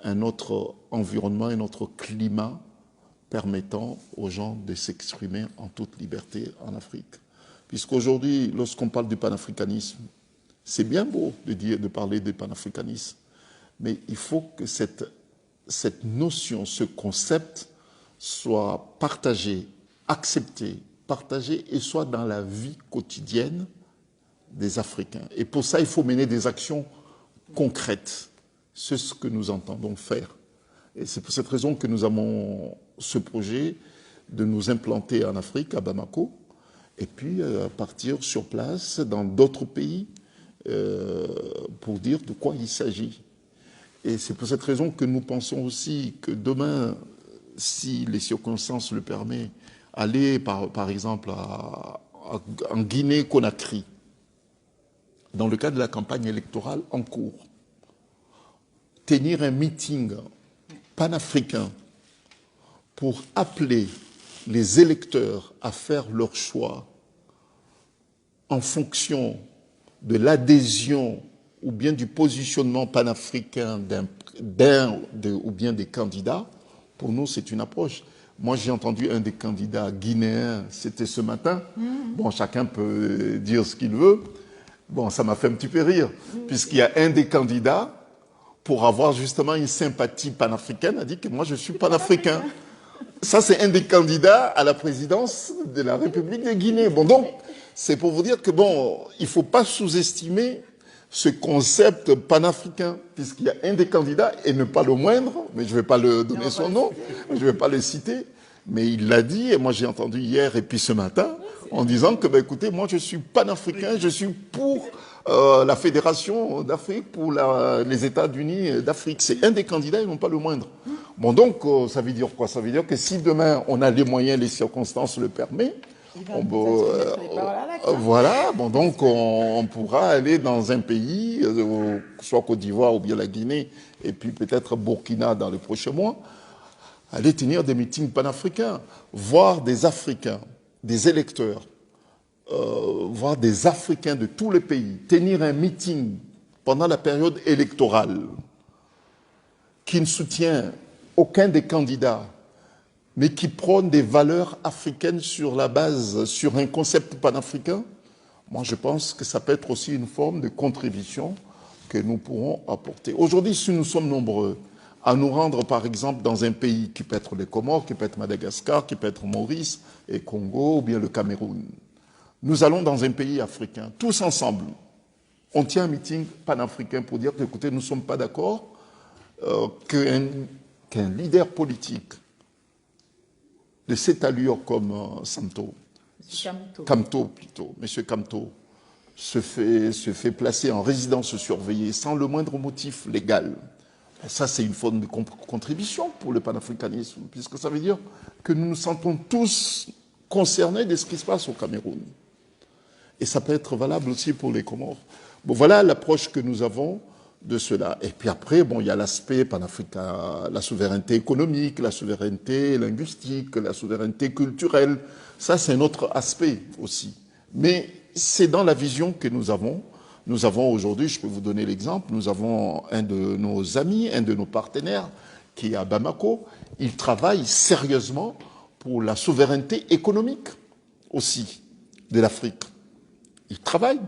un autre environnement, un autre climat permettant aux gens de s'exprimer en toute liberté en Afrique. Puisqu'aujourd'hui, lorsqu'on parle du panafricanisme, c'est bien beau de parler du panafricanisme, mais il faut que cette notion, ce concept soit partagé, accepté, partagé et soit dans la vie quotidienne des Africains. Et pour ça, il faut mener des actions concrètes. C'est ce que nous entendons faire. Et c'est pour cette raison que nous avons ce projet de nous implanter en Afrique, à Bamako, et puis partir sur place dans d'autres pays pour dire de quoi il s'agit. Et c'est pour cette raison que nous pensons aussi que demain, si les circonstances le permettent, aller par exemple en Guinée-Conakry, dans le cadre de la campagne électorale en cours, tenir un meeting panafricain pour appeler les électeurs à faire leur choix en fonction de l'adhésion ou bien du positionnement panafricain ou bien des candidats, pour nous, c'est une approche. Moi, j'ai entendu un des candidats guinéens, c'était ce matin. Bon, chacun peut dire ce qu'il veut. Bon, ça m'a fait un petit peu rire, puisqu'il y a un des candidats, pour avoir justement une sympathie panafricaine, a dit que moi, je suis panafricain. Ça, c'est un des candidats à la présidence de la République de Guinée. Bon, donc, c'est pour vous dire que, bon, il ne faut pas sous-estimer ce concept panafricain, puisqu'il y a un des candidats, et ne pas le moindre, mais je ne vais pas le donner son nom, je ne vais pas le citer, mais il l'a dit, et moi j'ai entendu hier et puis ce matin, en disant que, ben, écoutez, moi je suis panafricain, je suis pour la Fédération d'Afrique, pour les États-Unis d'Afrique. C'est un des candidats, et non pas le moindre. Bon, donc, ça veut dire quoi? Ça veut dire que si demain on a les moyens, les circonstances le permettent, voilà, bon, donc on pourra aller dans un pays, soit Côte d'Ivoire ou bien la Guinée, et puis peut-être Burkina dans les prochains mois, aller tenir des meetings panafricains, voir des Africains, des électeurs, voir des Africains de tous les pays, tenir un meeting pendant la période électorale qui ne soutient aucun des candidats, mais qui prône des valeurs africaines sur un concept panafricain, moi je pense que ça peut être aussi une forme de contribution que nous pourrons apporter. Aujourd'hui, si nous sommes nombreux à nous rendre, par exemple, dans un pays qui peut être les Comores, qui peut être Madagascar, qui peut être Maurice et Congo, ou bien le Cameroun, nous allons dans un pays africain, tous ensemble, on tient un meeting panafricain pour dire que, écoutez, nous ne sommes pas d'accord qu'un leader politique de cette allure comme Kamto plutôt, M. Kamto, se fait placer en résidence surveillée sans le moindre motif légal. Et ça, c'est une forme de contribution pour le panafricanisme, puisque ça veut dire que nous nous sentons tous concernés de ce qui se passe au Cameroun. Et ça peut être valable aussi pour les Comores. Bon, voilà l'approche que nous avons. de cela. Et puis après, bon, il y a l'aspect panafricain, la souveraineté économique, la souveraineté linguistique, la souveraineté culturelle. Ça, c'est un autre aspect aussi. Mais c'est dans la vision que nous avons. Nous avons aujourd'hui, je peux vous donner l'exemple, nous avons un de nos amis, un de nos partenaires qui est à Bamako. Il travaille sérieusement pour la souveraineté économique aussi de l'Afrique. Il travaille.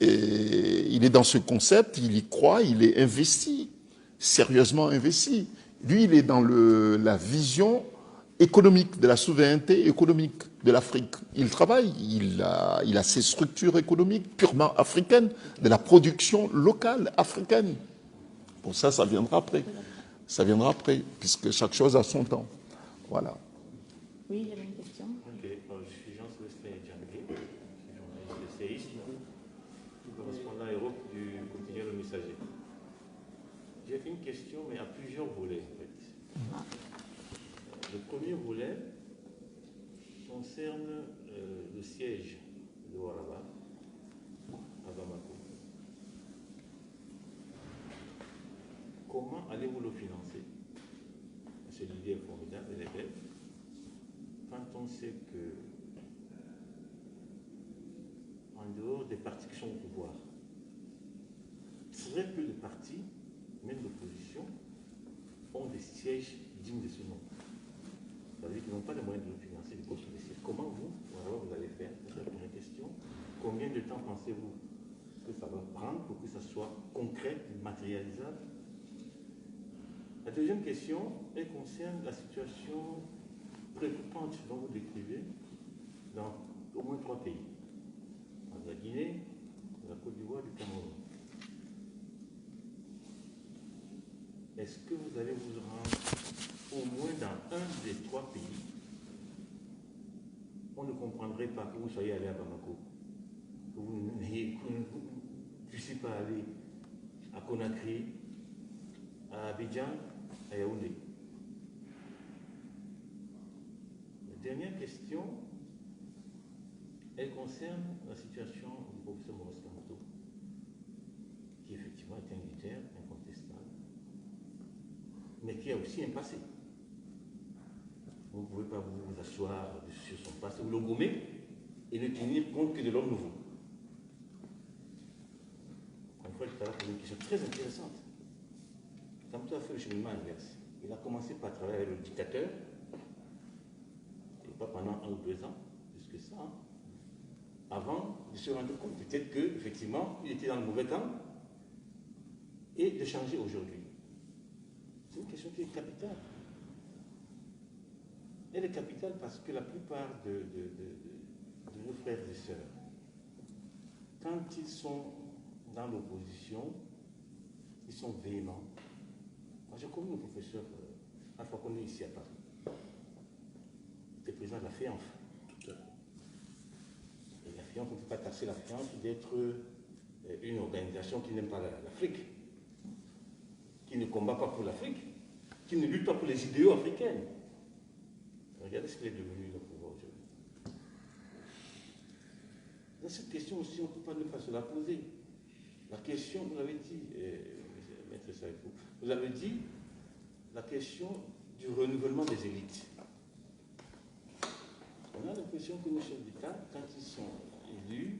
Et il est dans ce concept, il y croit, il est investi, sérieusement investi. Lui, il est dans la vision économique, de la souveraineté économique de l'Afrique. Il travaille, il a ses structures économiques purement africaines, de la production locale africaine. Bon, ça viendra après. Ça viendra après, puisque chaque chose a son temps. Voilà. Oui, il y avait une question. Ok, je suis Jean-Sébastien Djangé, je suis journaliste essayiste, correspondant à Europe du quotidien Le Messager. J'ai une question, mais à plusieurs volets en fait. Le premier volet concerne le siège de Waraba à Bamako. Comment allez-vous le financer? Parce que l'idée est formidable, elle est belle. Quand on sait que, en dehors des partis qui sont au pouvoir, très peu de partis, même d'opposition, ont des sièges dignes de ce nom. Ça veut dire qu'ils n'ont pas les moyens de le financer, de construire des sièges. Comment vous allez faire? C'est la première question. Combien de temps pensez-vous que ça va prendre pour que ça soit concret, matérialisable? La deuxième question, elle concerne la situation préoccupante dont vous décrivez dans au moins 3 pays. La Guinée, la Côte d'Ivoire, du Cameroun. Est-ce que vous allez vous rendre au moins dans un des 3 pays? On ne comprendrait pas que vous soyez allé à Bamako, que vous ne puissiez pas aller à Conakry, à Abidjan, à Yaoundé. La dernière question, elle concerne la situation du professeur Maurice Kamto, qui effectivement est un leader incontestable, mais qui a aussi un passé. Vous ne pouvez pas vous asseoir sur son passé, vous le gommer et ne tenir compte que de l'homme nouveau. Une fois, tout à l'heure, une question très intéressante. Kamto a fait le cheminement inverse. Il a commencé par travailler avec le dictateur, et pas pendant 1 ou 2 ans, plus que ça, hein, avant de se rendre compte peut-être qu'effectivement, il était dans le mauvais camp, et de changer aujourd'hui. C'est une question qui est capitale. Elle est capitale parce que la plupart de nos frères et sœurs, quand ils sont dans l'opposition, ils sont véhéments. Moi, j'ai connu un professeur, Alpha Condé, ici à Paris. Il était président de la FEANF. Et la FEANF, on ne peut pas tasser la FEANF d'être une organisation qui n'aime pas l'Afrique, qui ne combat pas pour l'Afrique, qui ne lutte pas pour les idéaux africains. Regardez ce qu'il est devenu le pouvoir aujourd'hui. Dans cette question aussi, on ne peut pas ne pas se la poser. La question, vous l'avez dit, Maître Saïfou, vous avez dit la question du renouvellement des élites. On a l'impression que nos chefs d'État, quand ils sont élus,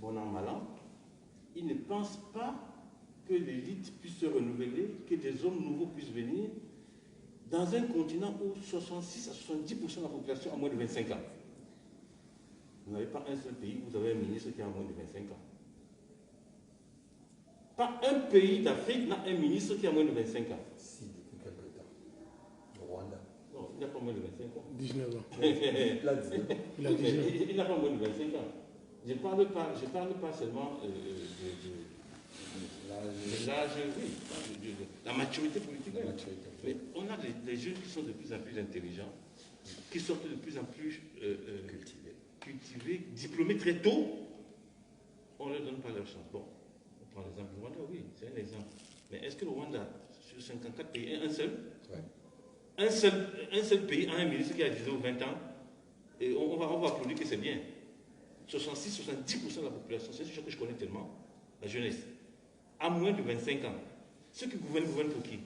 bon an, mal an, ils ne pensent pas que l'élite puisse se renouveler, que des hommes nouveaux puissent venir dans un continent où 66 à 70% de la population a moins de 25 ans. Vous n'avez pas un seul pays où vous avez un ministre qui a moins de 25 ans. Pas un pays d'Afrique n'a un ministre qui a moins de 25 ans. Si, depuis quelque temps. Le Rwanda. Non, il n'a pas moins de 25 ans. 19 ans. Il a 19 ans. Il n'a pas moins de 25 ans. Je ne parle pas seulement de l'âge, oui, de la maturité politique. Mais on a des jeunes qui sont de plus en plus intelligents, qui sortent de plus en plus cultivés, diplômés très tôt. On ne leur donne pas leur chance. Bon, on prend l'exemple du Rwanda, oui, c'est un exemple. Mais est-ce que le Rwanda, sur 54 pays, est un seul? Un seul pays a un ministre qui a 10 ou 20 ans, et on va applaudir que c'est bien. 66-70% de la population, c'est une chose que je connais tellement, la jeunesse, à moins de 25 ans. Ceux qui gouvernent pour qui?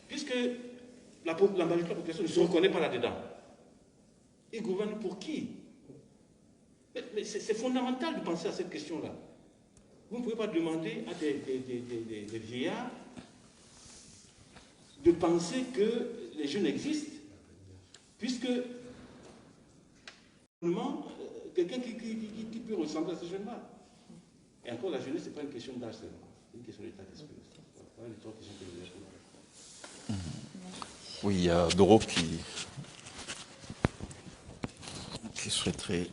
Puisque la majorité de la population ne se reconnaît pas là-dedans. Ils gouvernent pour qui? Mais c'est fondamental de penser à cette question-là. Vous ne pouvez pas demander à des vieillards de penser que les jeunes existent, puisque quelqu'un qui peut ressembler à ces jeunes-là. Et encore, la jeunesse, ce n'est pas une question d'âge seulement, c'est une question d'état d'esprit. Voilà les trois questions que je voulais poser. Oui, il y a Doro qui souhaiterait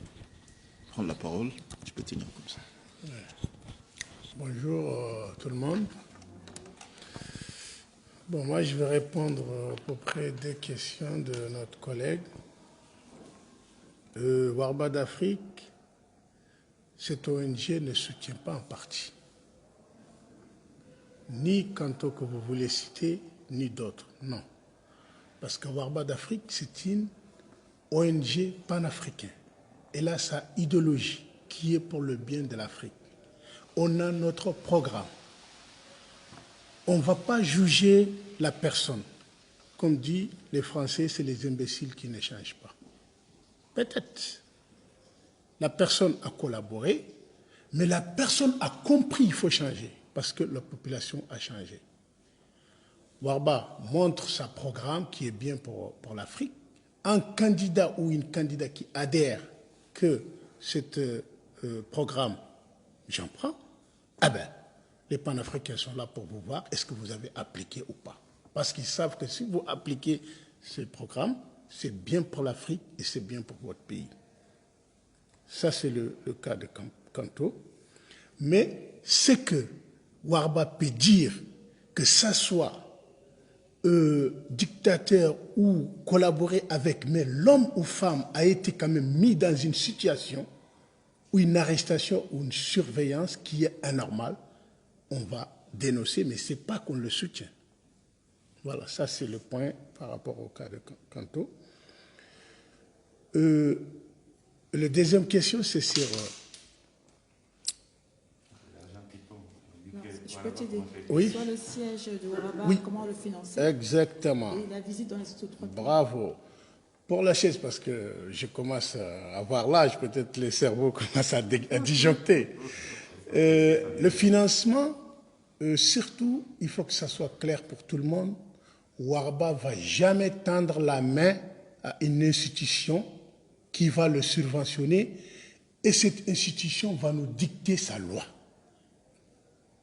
prendre la parole. Tu peux tenir comme ça. Bonjour tout le monde. Bon, moi je vais répondre à peu près des questions de notre collègue. Warba d'Afrique, cette ONG ne soutient pas un parti. Ni Kanto que vous voulez citer, ni d'autres, non. Parce que Warba d'Afrique, c'est une ONG panafricaine. Elle a sa idéologie qui est pour le bien de l'Afrique. On a notre programme. On ne va pas juger la personne. Comme dit les Français, c'est les imbéciles qui ne changent pas. Peut-être. La personne a collaboré, mais la personne a compris qu'il faut changer parce que la population a changé. Warba montre son programme qui est bien pour l'Afrique. Un candidat ou une candidate qui adhère que ce programme, j'en prends, ah ben, les panafricains sont là pour vous voir, est-ce que vous avez appliqué ou pas? Parce qu'ils savent que si vous appliquez ce programme, c'est bien pour l'Afrique et c'est bien pour votre pays. Ça, c'est le cas de Kanto. Mais ce que Warba peut dire, que ça soit dictateur ou collaborer avec, mais l'homme ou femme a été quand même mis dans une situation ou une arrestation ou une surveillance qui est anormale, on va dénoncer, mais ce n'est pas qu'on le soutient. Voilà, ça c'est le point par rapport au cas de Kanto. La deuxième question, c'est sur... Je peux t'aider. Oui. Soit le siège de Warba, Oui. comment le financer? Exactement. Et la visite dans les autres trois pays. Bravo. Pour la chaise, parce que je commence à avoir l'âge, peut-être les cerveaux commencent à disjoncter. Le financement, surtout, il faut que ça soit clair pour tout le monde. Warba ne va jamais tendre la main à une institution qui va le subventionner et cette institution va nous dicter sa loi.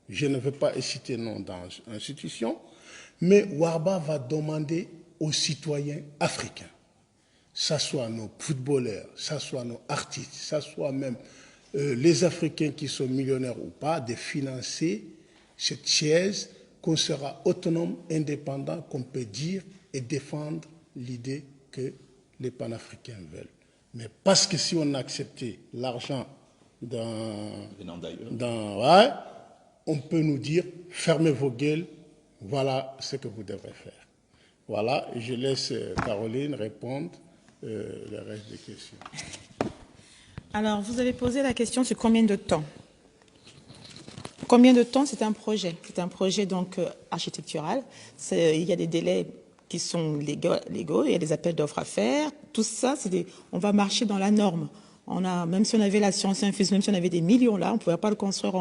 Je ne veux pas citer nom d'institution, mais Warba va demander aux citoyens africains, ça soit nos footballeurs, ça soit nos artistes, ça soit même les Africains qui sont millionnaires ou pas, de financer cette chaise, qu'on sera autonome, indépendant, qu'on peut dire et défendre l'idée que les panafricains veulent. Mais parce que si on acceptait l'argent ouais, on peut nous dire, fermez vos gueules, voilà ce que vous devrez faire. Voilà, et je laisse Caroline répondre le reste des questions. Alors, vous avez posé la question sur combien de temps? Combien de temps? C'est un projet. C'est un projet donc architectural. Il y a des délais qui sont légaux, il y a des appels d'offres à faire. Tout ça, on va marcher dans la norme. Même si on avait la science infuse, même si on avait des millions là, on ne pouvait pas le construire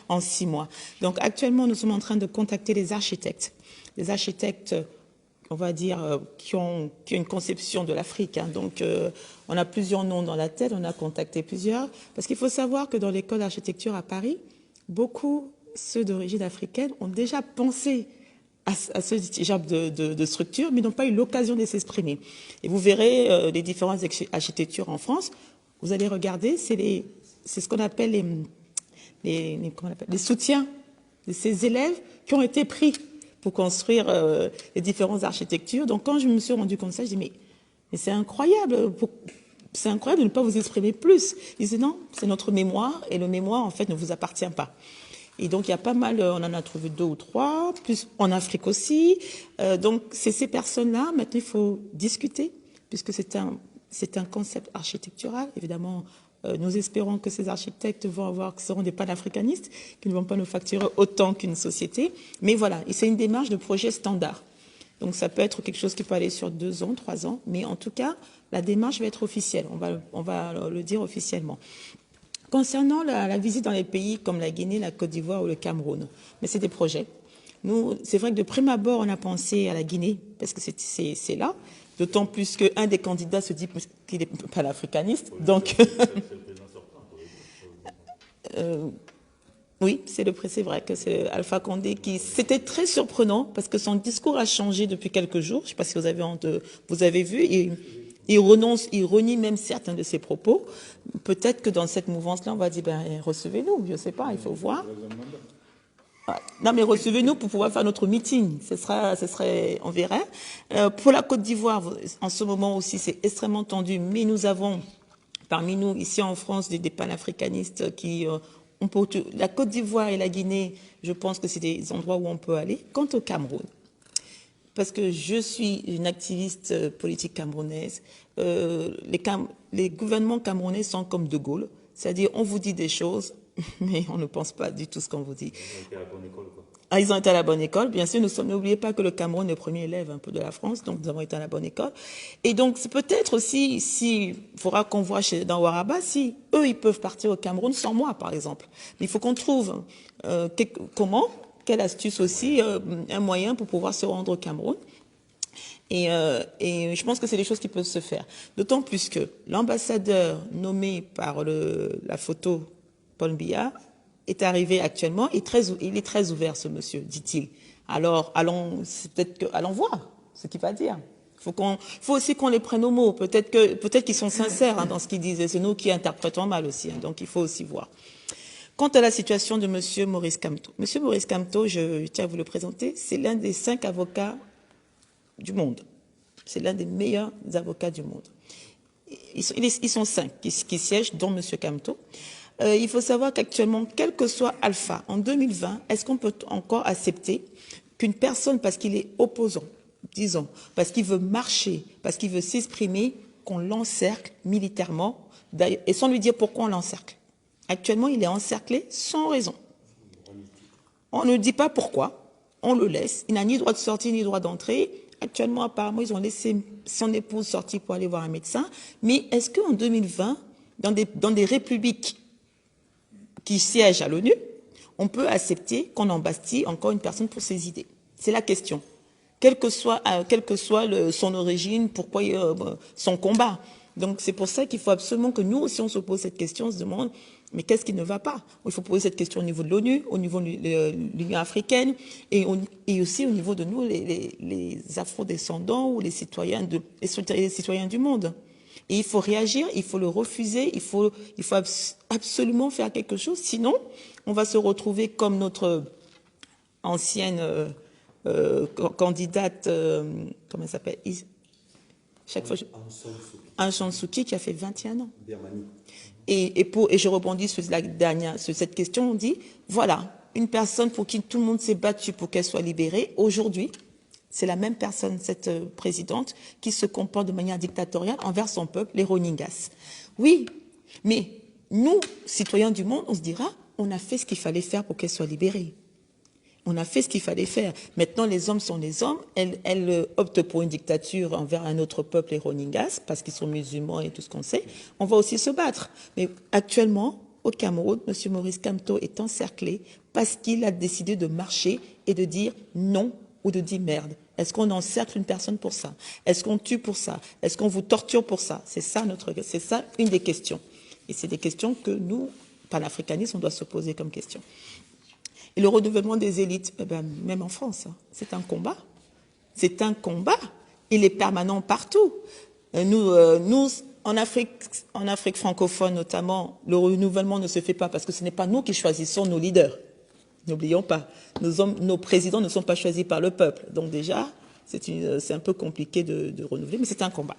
en 6 mois. Donc actuellement, nous sommes en train de contacter les architectes. Les architectes, on va dire, qui ont une conception de l'Afrique. Hein. Donc on a plusieurs noms dans la tête, on a contacté plusieurs. Parce qu'il faut savoir que dans l'école d'architecture à Paris, beaucoup, ceux d'origine africaine, ont déjà pensé à ce genre de structure, mais n'ont pas eu l'occasion de s'exprimer. Et vous verrez les différentes architectures en France. Vous allez regarder, c'est ce qu'on appelle les soutiens de ces élèves qui ont été pris pour construire les différentes architectures. Donc quand je me suis rendu compte de ça, je dis mais c'est incroyable, c'est incroyable de ne pas vous exprimer plus. Ils disaient non, c'est notre mémoire et le mémoire en fait ne vous appartient pas. Et donc il y a pas mal, on en a trouvé 2 ou 3, plus en Afrique aussi. Donc c'est ces personnes-là, maintenant il faut discuter, puisque c'est un concept architectural. Évidemment, Nous espérons que ces architectes seront des panafricanistes, qui ne vont pas nous facturer autant qu'une société. Mais voilà, c'est une démarche de projet standard. Donc ça peut être quelque chose qui peut aller sur 2 ans, 3 ans, mais en tout cas, la démarche va être officielle. On va le dire officiellement. Concernant la visite dans les pays comme la Guinée, la Côte d'Ivoire ou le Cameroun, mais c'est des projets. Nous, c'est vrai que de prime abord, on a pensé à la Guinée, parce que c'est là, d'autant plus qu'un des candidats se dit qu'il n'est pas l'africaniste. Donc, oui, c'est vrai que c'est Alpha Condé qui... C'était très surprenant, parce que son discours a changé depuis quelques jours. Je ne sais pas si vous avez vu, il renie même certains de ses propos. Peut-être que dans cette mouvance-là, on va dire, recevez-nous, je ne sais pas, il faut voir. Non, mais recevez-nous pour pouvoir faire notre meeting. Ce serait, on verrait. Pour la Côte d'Ivoire, en ce moment aussi, c'est extrêmement tendu, mais nous avons, parmi nous, ici en France, des panafricanistes qui... la Côte d'Ivoire et la Guinée, je pense que c'est des endroits où on peut aller. Quant au Cameroun, parce que je suis une activiste politique camerounaise, les gouvernements camerounais sont comme De Gaulle, c'est-à-dire on vous dit des choses, mais on ne pense pas du tout ce qu'on vous dit. Ils ont été à la bonne école, bien sûr. N'oubliez pas que le Cameroun est le premier élève un peu de la France, donc nous avons été à la bonne école. Et donc, c'est peut-être aussi, il faudra qu'on voit dans Waraba, si eux, ils peuvent partir au Cameroun sans moi, par exemple. Mais il faut qu'on trouve quelle astuce aussi, un moyen pour pouvoir se rendre au Cameroun. Et je pense que c'est des choses qui peuvent se faire. D'autant plus que l'ambassadeur nommé par la photo Paul Biya est arrivé actuellement, il est très ouvert, ce monsieur, dit-il. Alors, allons voir ce qu'il va dire. Faut aussi qu'on les prenne au mot. Peut-être qu'ils sont sincères dans ce qu'ils disent. Et c'est nous qui interprétons mal aussi. Donc, il faut aussi voir. Quant à la situation de monsieur Maurice Kamto. Monsieur Maurice Kamto, je tiens à vous le présenter, c'est l'un des 5 avocats du monde. C'est l'un des meilleurs avocats du monde. Ils sont 5 qui siègent, dont monsieur Kamto. Il faut savoir qu'actuellement, quel que soit Alpha, en 2020, est-ce qu'on peut encore accepter qu'une personne, parce qu'il est opposant, disons, parce qu'il veut marcher, parce qu'il veut s'exprimer, qu'on l'encercle militairement, et sans lui dire pourquoi on l'encercle. Actuellement, il est encerclé sans raison. On ne dit pas pourquoi, on le laisse. Il n'a ni droit de sortir, ni droit d'entrer. Actuellement, apparemment, ils ont laissé son épouse sortir pour aller voir un médecin. Mais est-ce qu'en 2020, dans des républiques qui siègent à l'ONU, on peut accepter qu'on embastille encore une personne pour ses idées? C'est la question. Quelle que soit son origine, pourquoi son combat. Donc c'est pour ça qu'il faut absolument que nous aussi on se pose cette question, on se demande, mais qu'est-ce qui ne va pas? Il faut poser cette question au niveau de l'ONU, au niveau de l'Union africaine, et aussi au niveau de nous, les afro-descendants ou les citoyens du monde. Et il faut réagir, il faut le refuser, il faut absolument faire quelque chose, sinon on va se retrouver comme notre ancienne candidate, comment elle s'appelle, chaque fois, Aung San Suu Kyi, qui a fait 21 ans. Et je rebondis sur cette question, on dit, voilà, une personne pour qui tout le monde s'est battu pour qu'elle soit libérée, aujourd'hui, c'est la même personne, cette présidente, qui se comporte de manière dictatoriale envers son peuple, les Rohingyas. Oui, mais nous, citoyens du monde, on se dira, on a fait ce qu'il fallait faire pour qu'elle soit libérée. On a fait ce qu'il fallait faire. Maintenant, les hommes sont les hommes. Elle opte pour une dictature envers un autre peuple, les Rohingyas, parce qu'ils sont musulmans et tout ce qu'on sait. On va aussi se battre. Mais actuellement, au Cameroun, M. Maurice Kamto est encerclé parce qu'il a décidé de marcher et de dire non ou de dire merde. Est-ce qu'on encercle une personne pour ça? Est-ce qu'on tue pour ça? Est-ce qu'on vous torture pour ça? C'est ça une des questions. Et c'est des questions que nous, panafricanistes, on doit se poser comme question. Et le renouvellement des élites, même en France, c'est un combat. C'est un combat. Il est permanent partout. Nous, en Afrique francophone notamment, le renouvellement ne se fait pas parce que ce n'est pas nous qui choisissons nos leaders. N'oublions pas, nos présidents ne sont pas choisis par le peuple. Donc déjà, c'est un peu compliqué de renouveler, mais c'est un combat.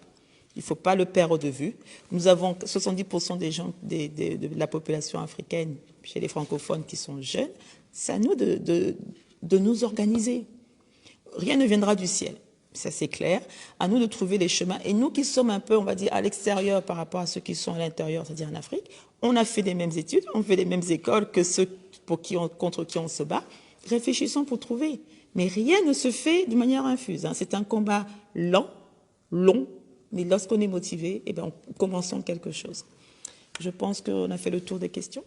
Il ne faut pas le perdre de vue. Nous avons 70% des gens de la population africaine, chez les francophones, qui sont jeunes. C'est à nous de nous organiser. Rien ne viendra du ciel. ça c'est clair. À nous de trouver les chemins. Et nous qui sommes un peu, on va dire, à l'extérieur par rapport à ceux qui sont à l'intérieur, c'est-à-dire en Afrique, on a fait les mêmes études, on fait les mêmes écoles que ceux contre qui on se bat. Réfléchissons pour trouver. Mais rien ne se fait de manière infuse. Hein. C'est un combat lent, long, mais lorsqu'on est motivé, eh bien, commençons quelque chose. Je pense qu'on a fait le tour des questions.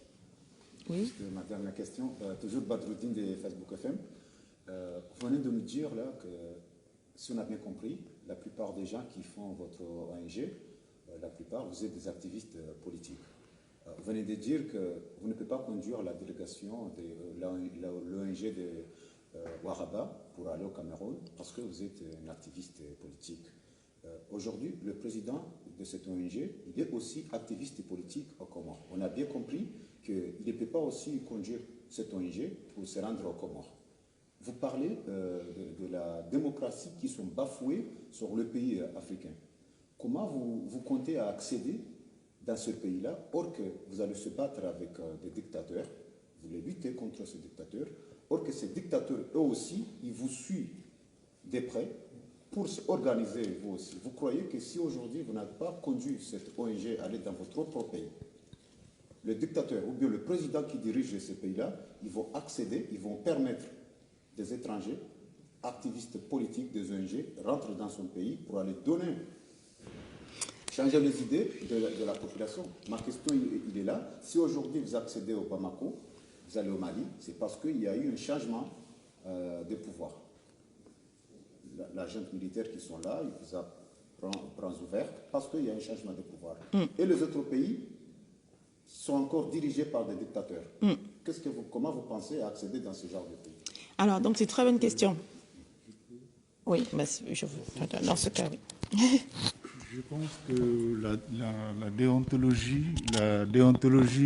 Oui. Ma dernière question, toujours Badruddin de Facebook FM. Vous venez de nous dire là que, si on a bien compris, la plupart des gens qui font votre ONG, la plupart, vous êtes des activistes politiques. Vous venez de dire que vous ne pouvez pas conduire la délégation de l'ONG de Waraba pour aller au Cameroun parce que vous êtes un activiste politique. Aujourd'hui, le président de cette ONG, il est aussi activiste politique au Comores. On a bien compris qu'il ne peut pas aussi conduire cette ONG pour se rendre au Comores. Vous parlez de la démocratie qui sont bafouées sur le pays africain. Comment vous comptez accéder dans ce pays-là, or que vous allez se battre avec des dictateurs, vous voulez lutter contre ces dictateurs, or que ces dictateurs, eux aussi, ils vous suivent de près pour s'organiser, vous aussi. Vous croyez que si aujourd'hui vous n'avez pas conduit cette ONG à aller dans votre propre pays, le dictateur ou bien le président qui dirige ces pays-là, ils vont accéder, ils vont permettre des étrangers, activistes politiques des ONG, rentrent dans son pays pour aller donner, changer les idées de la population. Ma question, il est là. Si aujourd'hui vous accédez au Bamako, vous allez au Mali, c'est parce qu'il y a eu un changement de pouvoir. La junte militaire qui sont là, ils vous apprennent bras ouverts parce qu'il y a un changement de pouvoir. Et les autres pays sont encore dirigés par des dictateurs. Comment vous pensez accéder dans ce genre de pays? Alors, donc c'est une très bonne question. Oui, mais dans ce cas, oui. Je pense que la déontologie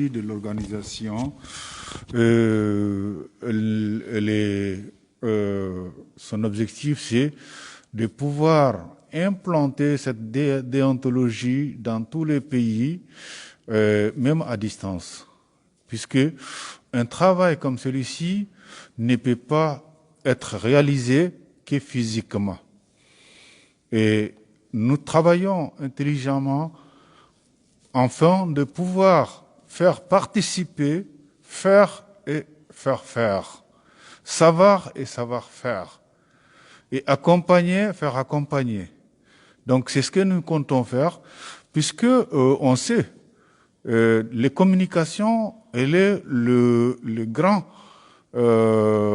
de l'organisation, son objectif, c'est de pouvoir implanter cette déontologie dans tous les pays, même à distance. Puisque un travail comme celui-ci ne peut pas être réalisé que physiquement. Et nous travaillons intelligemment afin de pouvoir faire participer, faire et faire faire, savoir et savoir-faire, et accompagner, faire accompagner. Donc c'est ce que nous comptons faire, puisque on sait, les communications, elle est le grand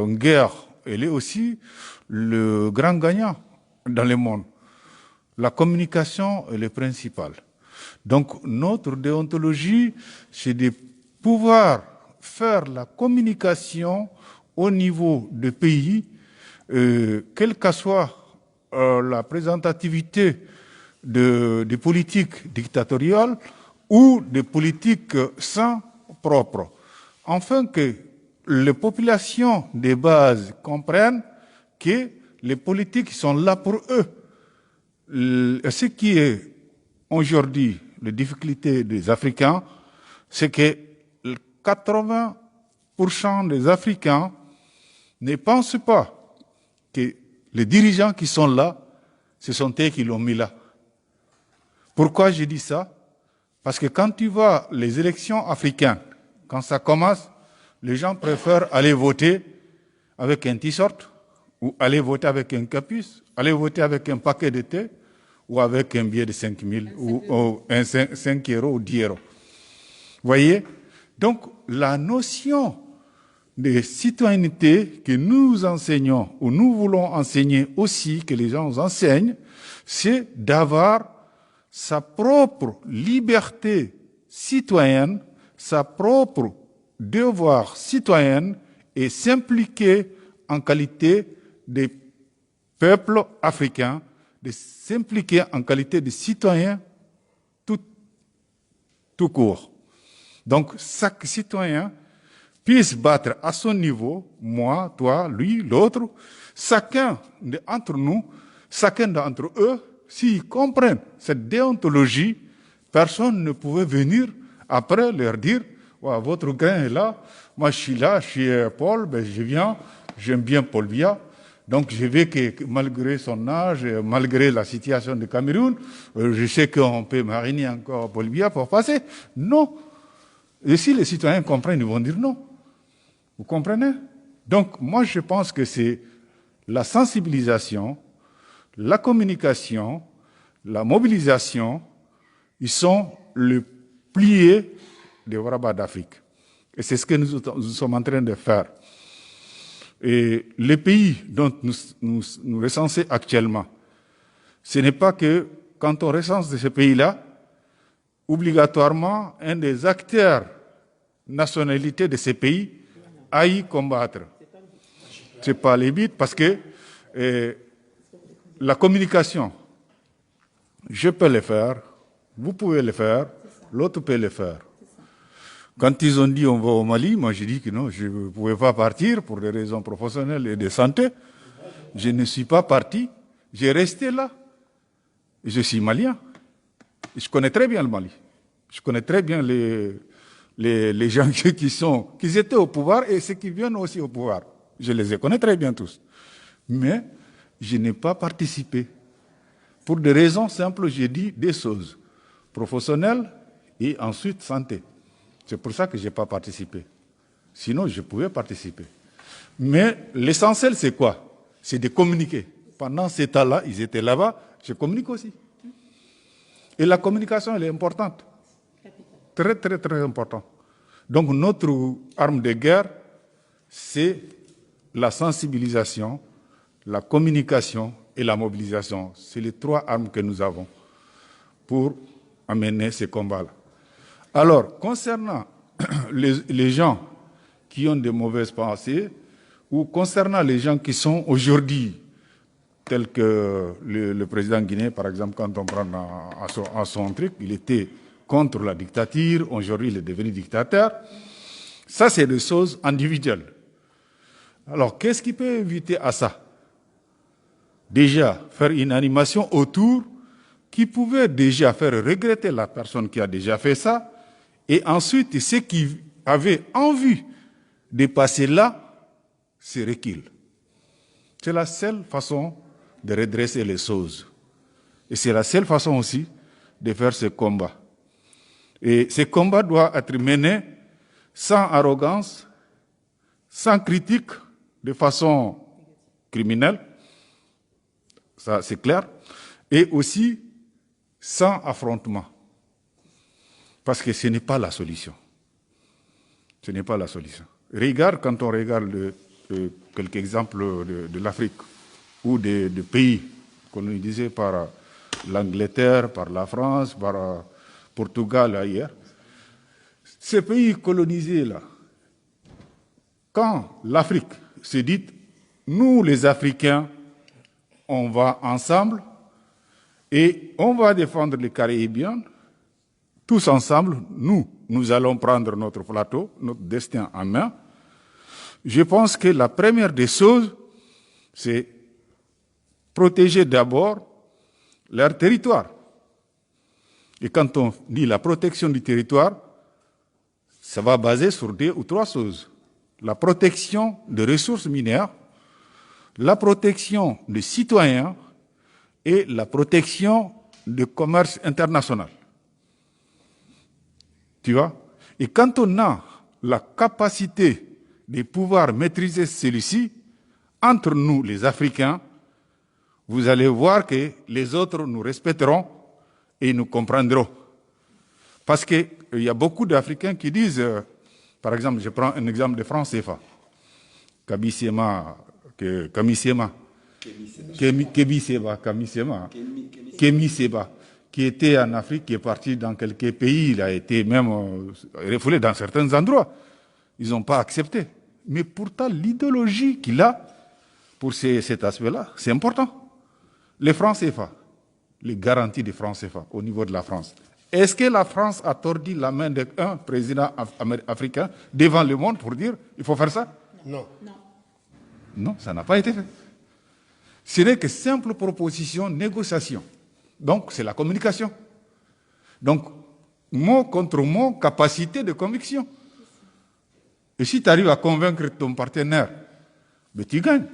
guerre, elle est aussi le grand gagnant dans le monde. La communication est le principal. Donc, notre déontologie, c'est de pouvoir faire la communication au niveau des pays, quelle que soit la représentativité des politiques dictatoriales ou des politiques sans propres, afin que les populations de base comprennent que les politiques sont là pour eux. Ce qui est aujourd'hui la difficulté des Africains, c'est que 80% des Africains ne pensent pas que les dirigeants qui sont là, ce sont eux qui l'ont mis là. Pourquoi je dis ça? Parce que quand tu vois les élections africaines, quand ça commence, les gens préfèrent aller voter avec un t-shirt, ou aller voter avec un capuce, aller voter avec un paquet de thé, ou avec un billet de 5 000, ou 5 euros ou 10 euros. Vous voyez? Donc, la notion de citoyenneté que nous enseignons, ou nous voulons enseigner aussi, que les gens enseignent, c'est d'avoir sa propre liberté citoyenne, sa propre devoir citoyen, et s'impliquer en qualité de peuple africain, de s'impliquer en qualité de citoyen tout court. Donc, chaque citoyen puisse battre à son niveau, moi, toi, lui, l'autre, chacun d'entre nous, chacun d'entre eux, s'ils comprennent cette déontologie, personne ne pouvait venir après leur dire ouais, votre grain est là, moi je suis là, je suis Paul, ben je viens, j'aime bien Paul Biya, Donc je vais que malgré son âge, malgré la situation du Cameroun, je sais qu'on peut mariner encore Paul Biya pour passer. Non. Et si les citoyens comprennent, ils vont dire non. Vous comprenez? Donc moi je pense que c'est la sensibilisation, la communication, la mobilisation, ils sont le plié des Waraba d'Afrique. Et c'est ce que nous sommes en train de faire. Et les pays dont nous recensons actuellement, ce n'est pas que quand on recense de ces pays-là, obligatoirement, un des acteurs nationalités de ces pays a y combattre. Ce n'est pas les buts parce que la communication, je peux le faire, vous pouvez le faire, l'autre peut le faire. Quand ils ont dit on va au Mali, moi j'ai dit que non, je ne pouvais pas partir pour des raisons professionnelles et de santé. Je ne suis pas parti, j'ai resté là. Je suis malien. Je connais très bien le Mali. Je connais très bien les gens qui étaient au pouvoir et ceux qui viennent aussi au pouvoir. Je les connais très bien tous. Mais je n'ai pas participé. Pour des raisons simples, j'ai dit des choses professionnelles et ensuite santé. C'est pour ça que je n'ai pas participé. Sinon, je pouvais participer. Mais l'essentiel, c'est quoi? C'est de communiquer. Pendant ces temps-là, ils étaient là-bas, je communique aussi. Et la communication, elle est importante. Très, très, très importante. Donc, notre arme de guerre, c'est la sensibilisation, la communication et la mobilisation. C'est les trois armes que nous avons pour amener ces combats-là. Alors, concernant les gens qui ont de mauvaises pensées, ou concernant les gens qui sont aujourd'hui, tels que le président guinéen, par exemple, quand on prend à son truc, il était contre la dictature, aujourd'hui il est devenu dictateur. Ça, c'est des choses individuelles. Alors, qu'est-ce qui peut éviter à ça? Déjà, faire une animation autour qui pouvait déjà faire regretter la personne qui a déjà fait ça, et ensuite, ceux qui avaient envie de passer là, se reculent. C'est la seule façon de redresser les choses. Et c'est la seule façon aussi de faire ce combat. Et ce combat doit être mené sans arrogance, sans critique, de façon criminelle, ça c'est clair, et aussi sans affrontement. Parce que ce n'est pas la solution. Ce n'est pas la solution. Regarde, quand on regarde quelques exemples de l'Afrique ou de pays colonisés par l'Angleterre, par la France, par Portugal, ailleurs, ces pays colonisés-là, quand l'Afrique se dit, nous les Africains, on va ensemble et on va défendre les Caribéens, tous ensemble, nous allons prendre notre plateau, notre destin en main. Je pense que la première des choses, c'est protéger d'abord leur territoire. Et quand on dit la protection du territoire, ça va baser sur 2 ou 3 choses. La protection des ressources minières, la protection des citoyens et la protection du commerce international. Tu vois? Et quand on a la capacité de pouvoir maîtriser celui-ci, entre nous, les Africains, vous allez voir que les autres nous respecteront et nous comprendront. Parce qu'il y a beaucoup d'Africains qui disent, par exemple, je prends un exemple de franc CFA, Kémi Seba, qui était en Afrique, qui est parti dans quelques pays, il a été même refoulé dans certains endroits. Ils n'ont pas accepté. Mais pourtant, l'idéologie qu'il a pour cet aspect-là, c'est important. Les francs CFA, les garanties des francs CFA au niveau de la France. Est-ce que la France a tordu la main d'un président africain devant le monde pour dire il faut faire ça? Non. Non, ça n'a pas été fait. Ce n'est que simple proposition, négociation. Donc, c'est la communication. Donc, mot contre mot, capacité de conviction. Et si tu arrives à convaincre ton partenaire, ben tu gagnes.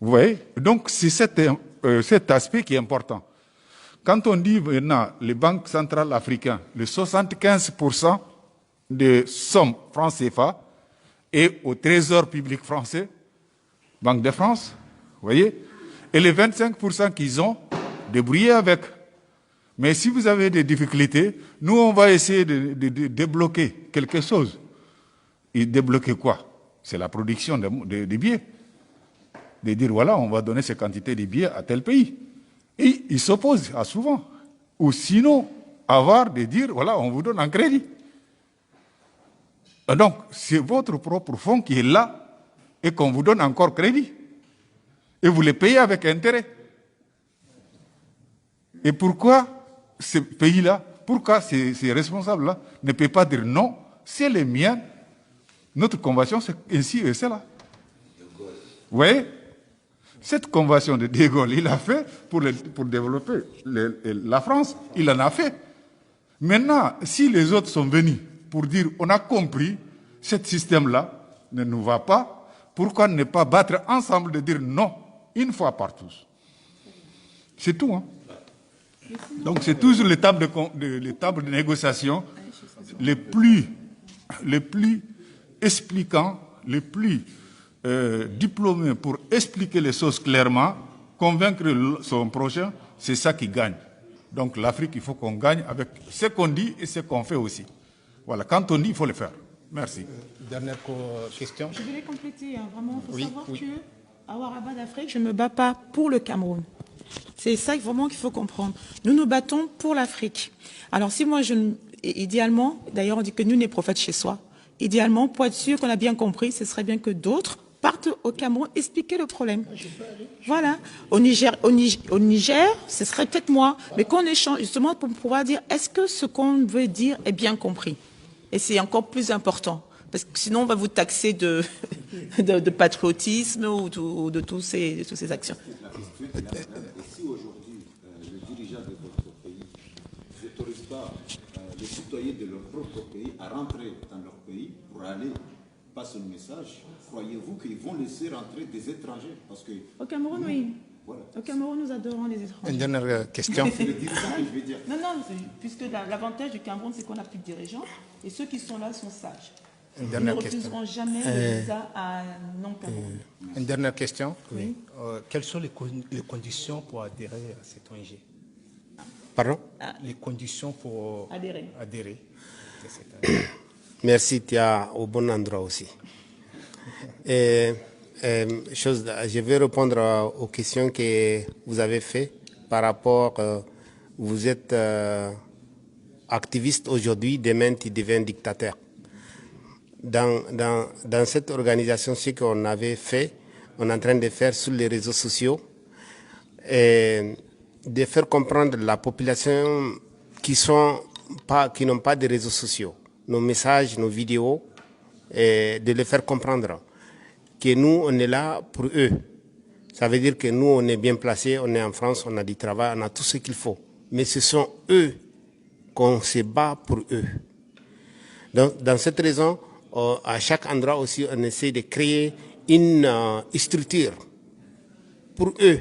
Vous voyez? Donc, c'est cet aspect qui est important. Quand on dit maintenant les banques centrales africaines, le 75% des sommes francs CFA est au trésor public français, Banque de France, vous voyez? Et les 25% qu'ils ont, débrouillez avec. Mais si vous avez des difficultés, nous, on va essayer de débloquer quelque chose. Et débloquer quoi? C'est la production des billets. De dire, voilà, on va donner ces quantités de billets à tel pays. Et ils s'opposent souvent. Ou sinon, de dire, voilà, on vous donne un crédit. Et donc, c'est votre propre fonds qui est là et qu'on vous donne encore crédit. Et vous les payez avec intérêt. Et pourquoi ces pays-là, pourquoi ces responsables-là ne peuvent pas dire non, c'est les miens, notre convention, c'est ainsi et cela. Vous voyez? Cette convention de De Gaulle, il a fait pour développer la France, il en a fait. Maintenant, si les autres sont venus pour dire on a compris, ce système-là ne nous va pas, pourquoi ne pas battre ensemble de dire non, une fois par tous? C'est tout. Hein? Donc c'est toujours les tables de négociation les plus expliquants, les plus diplômés pour expliquer les choses clairement, convaincre son prochain, c'est ça qui gagne. Donc l'Afrique, il faut qu'on gagne avec ce qu'on dit et ce qu'on fait aussi. Voilà, quand on dit, il faut le faire. Merci. Dernière question. Je vais les compléter. Hein. Vraiment, il faut savoir que à Waraba d'Afrique, je ne me bats pas pour le Cameroun. C'est ça vraiment qu'il faut comprendre. Nous nous battons pour l'Afrique. Alors si moi, idéalement, d'ailleurs on dit que nous, les prophètes chez soi, idéalement, pour être sûr qu'on a bien compris, ce serait bien que d'autres partent au Cameroun expliquer le problème. Voilà. Au Niger, ce serait peut-être moi, mais qu'on échange justement pour pouvoir dire est-ce que ce qu'on veut dire est bien compris? Et c'est encore plus important. Parce que sinon, on va vous taxer de patriotisme ou de toutes ces actions. Et si aujourd'hui, le dirigeant de votre pays n'autorise pas les citoyens de leur propre pays à rentrer dans leur pays pour aller passer le message, croyez-vous qu'ils vont laisser rentrer des étrangers? Parce que au Cameroun, oui. Voilà. Au Cameroun, nous adorons les étrangers. Une dernière question. C'est le dirigeant que je veux dire. Non, puisque l'avantage du Cameroun, c'est qu'on n'a plus de dirigeants et ceux qui sont là sont sages. Une Nous dernière ne question. refuserons jamais le visa à non-Cameroun. Une dernière question. Oui. Quelles sont les conditions pour adhérer à cette ONG? Pardon? Les conditions pour adhérer à cette ONG. Merci, tu es au bon endroit aussi. Je vais répondre aux questions que vous avez faites par rapport, vous êtes activiste aujourd'hui, demain tu deviens dictateur. Dans cette organisation, ce qu'on avait fait, on est en train de faire sur les réseaux sociaux, et de faire comprendre la population qui n'ont pas de réseaux sociaux, nos messages, nos vidéos, et de les faire comprendre que nous, on est là pour eux. Ça veut dire que nous, on est bien placés, on est en France, on a du travail, on a tout ce qu'il faut. Mais ce sont eux qu'on se bat pour eux. Donc, dans cette raison, à chaque endroit aussi, on essaie de créer une structure pour eux.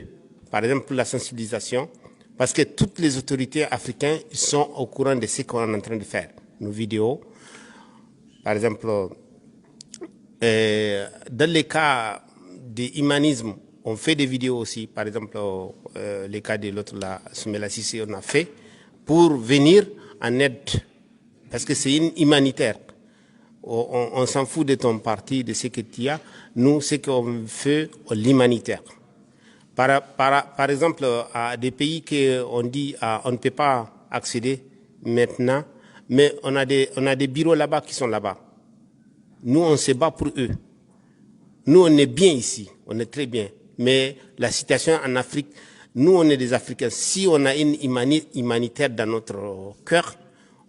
Par exemple, pour la sensibilisation, parce que toutes les autorités africaines sont au courant de ce qu'on est en train de faire. Nos vidéos, par exemple, dans les cas d'humanisme, on fait des vidéos aussi. Par exemple, les cas de l'autre, là, Soumela Cissé, on a fait pour venir en aide, parce que c'est une humanitaire. On s'en fout de ton parti, de ce que tu as. Nous, ce qu'on fait, l'humanitaire. Par exemple, à des pays qu'on dit on ne peut pas accéder maintenant, mais on a des bureaux là-bas qui sont là-bas. Nous, on se bat pour eux. Nous, on est bien ici, on est très bien. Mais la situation en Afrique, nous, on est des Africains. Si on a une humanitaire dans notre cœur,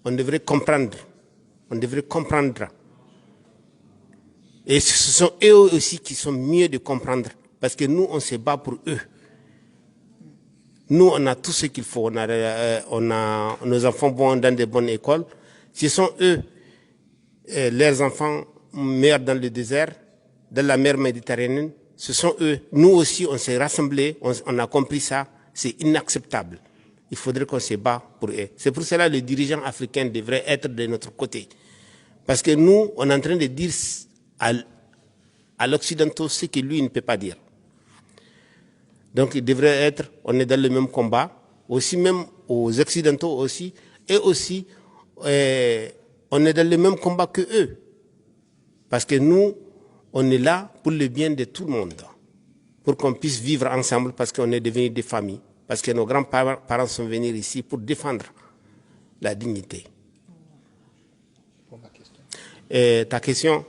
on devrait comprendre. On devrait comprendre. Et ce sont eux aussi qui sont mieux de comprendre. Parce que nous, on se bat pour eux. Nous, on a tout ce qu'il faut. Nos enfants vont dans de bonnes écoles. Ce sont eux, leurs enfants meurent dans le désert, dans la mer Méditerranée. ce sont eux. Nous aussi, on s'est rassemblés, on a compris ça. C'est inacceptable. Il faudrait qu'on se bat pour eux. C'est pour cela que les dirigeants africains devraient être de notre côté. Parce que nous, on est en train de dire à l'Occidentaux ce que lui ne peut pas dire. Donc il devrait être, on est dans le même combat, aussi même aux Occidentaux aussi, et aussi on est dans le même combat que eux. Parce que nous, on est là pour le bien de tout le monde, pour qu'on puisse vivre ensemble, parce qu'on est devenus des familles, parce que nos grands-parents sont venus ici pour défendre la dignité. Et ta question?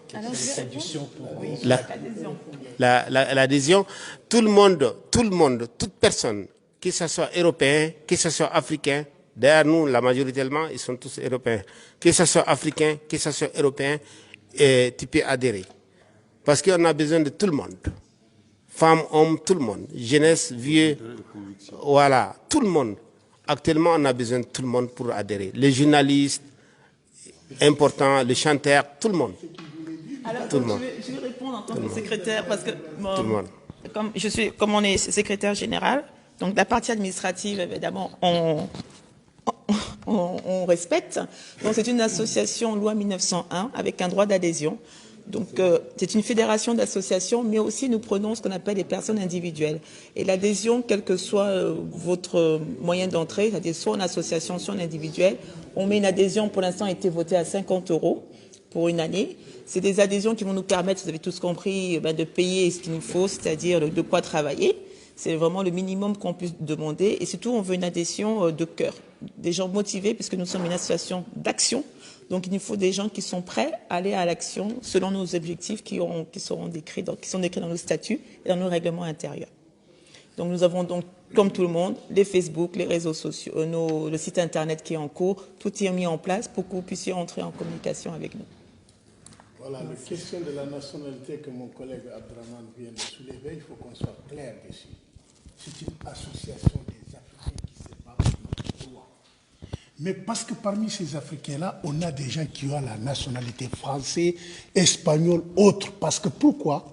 L'adhésion, tout le monde, toute personne, que ce soit européen, que ce soit africain, d'ailleurs nous, la majoritairement, ils sont tous européens, que ce soit africain, que ce soit européen, tu peux adhérer. Parce qu'on a besoin de tout le monde. Femmes, hommes, tout le monde. Jeunesse, vieux, voilà, tout le monde. Actuellement, on a besoin de tout le monde pour adhérer. Les journalistes, importants, les chanteurs, tout le monde. Alors, tout le monde. Je vais répondre en tant que secrétaire, parce que tout le monde. Comme on est secrétaire général, donc la partie administrative, évidemment, on respecte. Donc c'est une association loi 1901 avec un droit d'adhésion. Donc c'est une fédération d'associations, mais aussi nous prenons ce qu'on appelle les personnes individuelles. Et l'adhésion, quel que soit votre moyen d'entrée, c'est-à-dire soit en association, soit en individuel, on met une adhésion, pour l'instant, a été votée à 50 € pour une année. C'est des adhésions qui vont nous permettre, vous avez tous compris, de payer ce qu'il nous faut, c'est-à-dire de quoi travailler. C'est vraiment le minimum qu'on puisse demander. Et surtout, on veut une adhésion de cœur, des gens motivés, puisque nous sommes une association d'action. Donc, il nous faut des gens qui sont prêts à aller à l'action selon nos objectifs qui sont décrits dans nos statuts et dans nos règlements intérieurs. Donc, nous avons donc, comme tout le monde, les Facebook, les réseaux sociaux, le site Internet qui est en cours. Tout est mis en place pour que vous puissiez entrer en communication avec nous. Voilà, la question de la nationalité que mon collègue Abdraman vient de soulever, il faut qu'on soit clair dessus. C'est une association des Africains qui se bat pour notre droit. Mais parce que parmi ces Africains-là, on a des gens qui ont la nationalité française, espagnole, autre. Parce que pourquoi?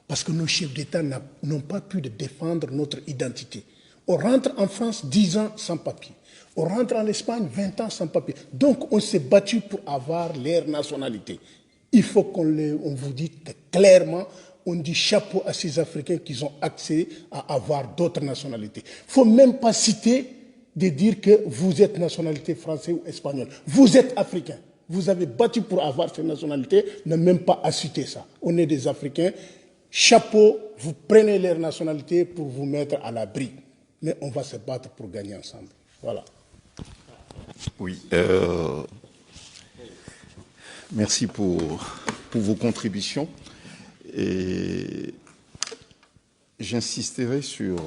Parce que nos chefs d'État n'ont pas pu défendre notre identité. On rentre en France 10 ans sans papier. On rentre en Espagne 20 ans sans papier. Donc on s'est battu pour avoir leur nationalité. Il faut qu'on vous dise clairement, on dit chapeau à ces Africains qui ont accès à avoir d'autres nationalités. Il ne faut même pas citer de dire que vous êtes nationalité française ou espagnole. Vous êtes Africain. Vous avez battu pour avoir cette nationalité, ne même pas à citer ça. On est des Africains. Chapeau, vous prenez leur nationalité pour vous mettre à l'abri. Mais on va se battre pour gagner ensemble. Voilà. Oui. Merci pour vos contributions. Et j'insisterai sur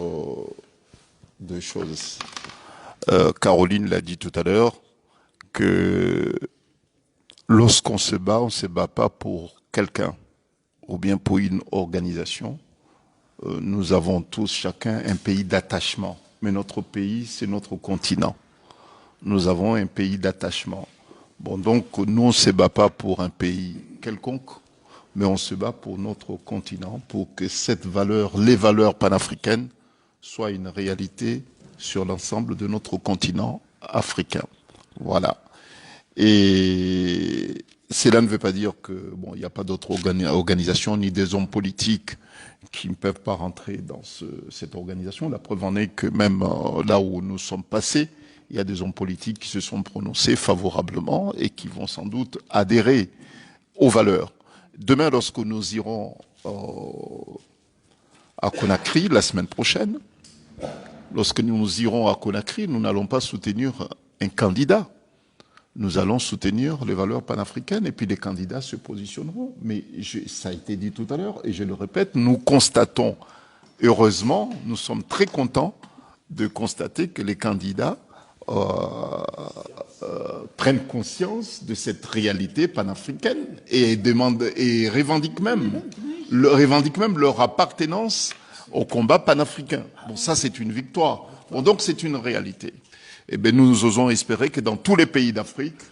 deux choses. Caroline l'a dit tout à l'heure, que lorsqu'on se bat, on ne se bat pas pour quelqu'un ou bien pour une organisation. Nous avons tous, chacun, un pays d'attachement. Mais notre pays, c'est notre continent. Nous avons un pays d'attachement. Bon, donc, nous, on ne se bat pas pour un pays quelconque, mais on se bat pour notre continent, pour que cette valeur, les valeurs panafricaines, soient une réalité sur l'ensemble de notre continent africain. Voilà. Et cela ne veut pas dire que, bon, il n'y a pas d'autres organisations ni des hommes politiques qui ne peuvent pas rentrer dans cette organisation. La preuve en est que même là où nous sommes passés, il y a des hommes politiques qui se sont prononcés favorablement et qui vont sans doute adhérer aux valeurs. Demain, lorsque nous irons à Conakry, la semaine prochaine, lorsque nous irons à Conakry, nous n'allons pas soutenir un candidat. Nous allons soutenir les valeurs panafricaines et puis les candidats se positionneront. Mais ça a été dit tout à l'heure et je le répète, nous constatons, heureusement, nous sommes très contents de constater que les candidats prennent conscience de cette réalité panafricaine et revendiquent même leur appartenance au combat panafricain. Bon, ça c'est une victoire. Bon, donc c'est une réalité. Eh bien, nous osons espérer que dans tous les pays d'Afrique,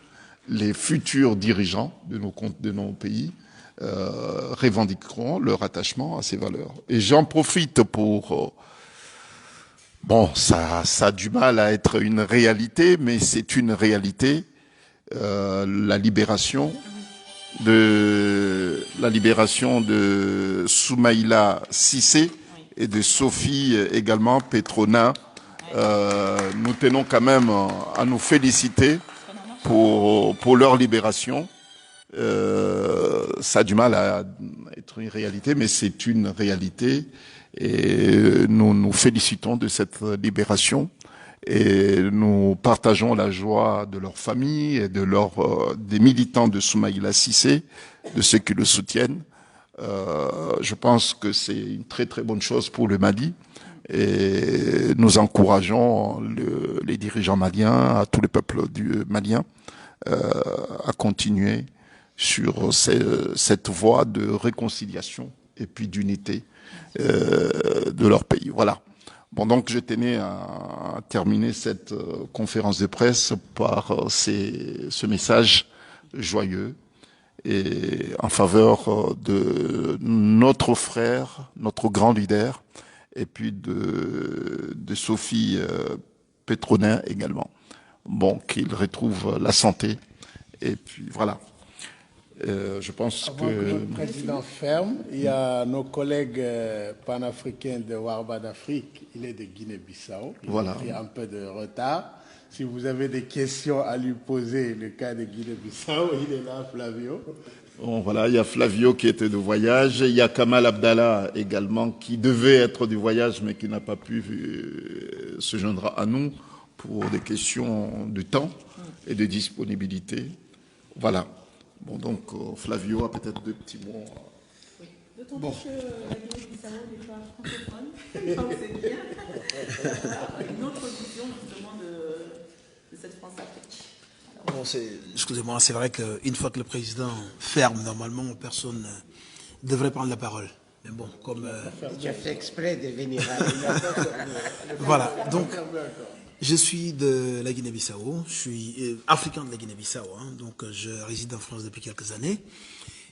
les futurs dirigeants de nos pays revendiqueront leur attachement à ces valeurs. Et j'en profite pour... bon, ça a du mal à être une réalité, mais c'est une réalité. La libération de Soumaïla Cissé et de Sophie également Petronin. Nous tenons quand même à nous féliciter pour leur libération. Ça a du mal à être une réalité, mais c'est une réalité. Et nous nous félicitons de cette libération. Et nous partageons la joie de leur famille et des militants de Soumaïla Cissé, de ceux qui le soutiennent. Je pense que c'est une très très bonne chose pour le Mali. Et nous encourageons les dirigeants maliens, à tout le peuple malien, à continuer sur cette voie de réconciliation et puis d'unité de leur pays. Voilà. Bon, donc je tenais à terminer cette conférence de presse par ce message joyeux et en faveur de notre frère, notre grand leader, et puis de Sophie Petronin également. Bon, qu'il retrouve la santé. Et puis voilà. Je pense Avant que le président ferme, il y a nos collègues panafricains de Warba d'Afrique. Il est de Guinée-Bissau. Il a pris un peu de retard. Si vous avez des questions à lui poser, le cas de Guinée-Bissau, il est là, Flavio. Bon, voilà, il y a Flavio qui était de voyage. Il y a Kamal Abdallah également qui devait être du voyage mais qui n'a pas pu se joindre à nous pour des questions de temps et de disponibilité. Voilà. Bon, donc Flavio a peut-être deux petits mots. Oui. D'autant plus que la Guinée-Bissau n'est pas francophone, ça vous êtes bien. Une autre vision justement de cette France-Afrique. Bon, excusez-moi, c'est vrai qu'une fois que le président ferme, normalement, personne ne devrait prendre la parole. Mais bon, comme... Tu as fait exprès de venir à Voilà, donc... Je suis de la Guinée-Bissau, je suis africain de la Guinée-Bissau, hein, donc je réside en France depuis quelques années.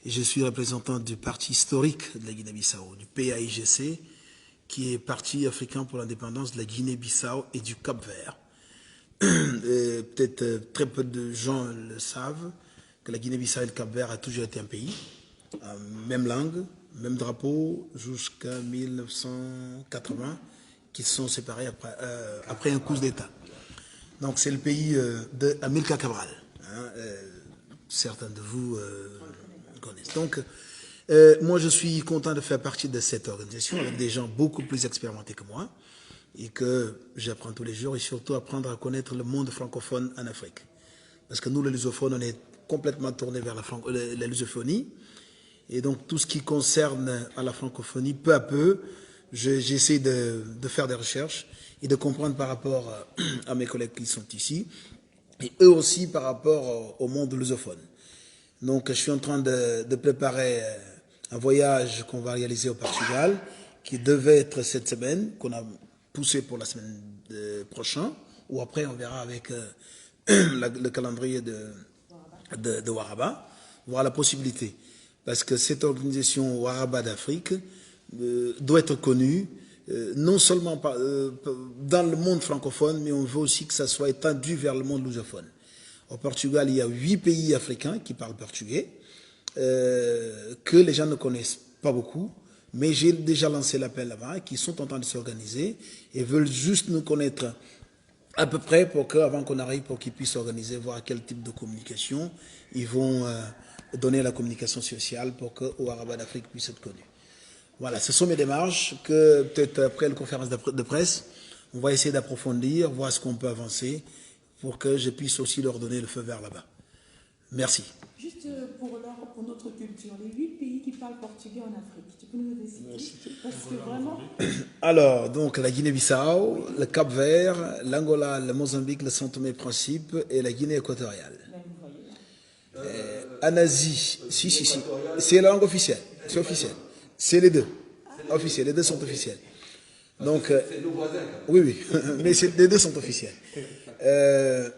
Et je suis représentant du parti historique de la Guinée-Bissau, du PAIGC, qui est Parti africain pour l'indépendance de la Guinée-Bissau et du Cap-Vert. Peut-être très peu de gens le savent, que la Guinée-Bissau et le Cap-Vert a toujours été un pays, même langue, même drapeau, jusqu'à 1980. Qui se sont séparés après un coup d'État. Donc c'est le pays d'Amilcar Cabral. Hein, certains de vous connaissent. Donc moi je suis content de faire partie de cette organisation avec des gens beaucoup plus expérimentés que moi et que j'apprends tous les jours et surtout apprendre à connaître le monde francophone en Afrique. Parce que nous les lusophones on est complètement tournés vers la lusophonie et donc tout ce qui concerne à la francophonie peu à peu j'essaie de faire des recherches et de comprendre par rapport à mes collègues qui sont ici et eux aussi par rapport au monde lusophone. Donc je suis en train de préparer un voyage qu'on va réaliser au Portugal qui devait être cette semaine, qu'on a poussé pour la semaine prochaine ou après on verra avec le calendrier de Waraba, voir la possibilité. Parce que cette organisation Waraba d'Afrique doit être connu, non seulement dans le monde francophone, mais on veut aussi que ça soit étendu vers le monde lusophone. Au Portugal, il y a 8 pays africains qui parlent portugais, que les gens ne connaissent pas beaucoup, mais j'ai déjà lancé l'appel là-bas, qui sont en train de s'organiser et veulent juste nous connaître à peu près pour qu'avant qu'on arrive, pour qu'ils puissent organiser, voir quel type de communication ils vont donner à la communication sociale pour que Waraba d'Afrique puisse être connu. Voilà, ce sont mes démarches que peut-être après la conférence de presse, on va essayer d'approfondir, voir ce qu'on peut avancer pour que je puisse aussi leur donner le feu vert là-bas. Merci. Juste pour notre culture, les 8 pays qui parlent portugais en Afrique, tu peux nous les citer? Parce que vraiment... Alors, donc la Guinée-Bissau, le Cap-Vert, l'Angola, le Mozambique, le São Tomé et Principe et la Guinée équatoriale. En Asie, si, c'est la langue officielle, c'est officiel. C'est les deux, officiels, les deux sont officiels. Donc, c'est nos voisins. Oui, mais les deux sont officiels.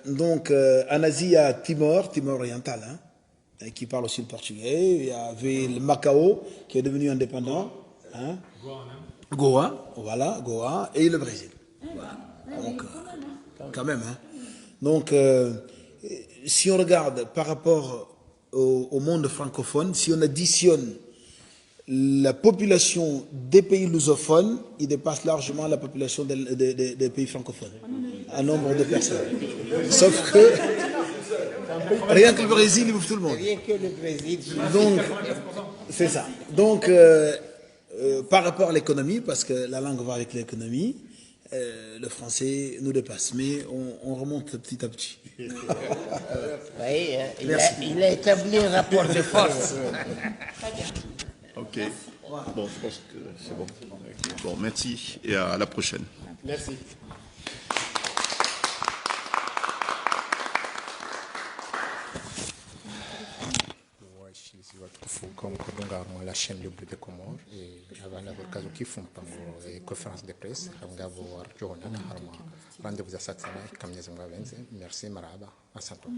Donc, en Asie, il y a Timor oriental, hein, qui parle aussi le portugais. Il y avait le Macao, qui est devenu indépendant. Hein? Goa, voilà, Goa, et le Brésil. Voilà. Donc, quand même. Hein? Donc, si on regarde par rapport au monde francophone, si on additionne la population des pays lusophones, il dépasse largement la population des pays francophones, un nombre de personnes. Sauf que, rien que le Brésil, il ouvre tout le monde. Rien que le Brésil. Donc, c'est ça. Donc, par rapport à l'économie, parce que la langue va avec l'économie, le français nous dépasse, mais on remonte petit à petit. Oui, il a établi un rapport de force. Ok. Bon, je pense que c'est bon. Bon, merci et à la prochaine. Merci. Comme la chaîne libre de Comores et avant d'avoir cas qui font pas conférence de presse avoir rendez-vous à cette semaine comme merci maraba à santo.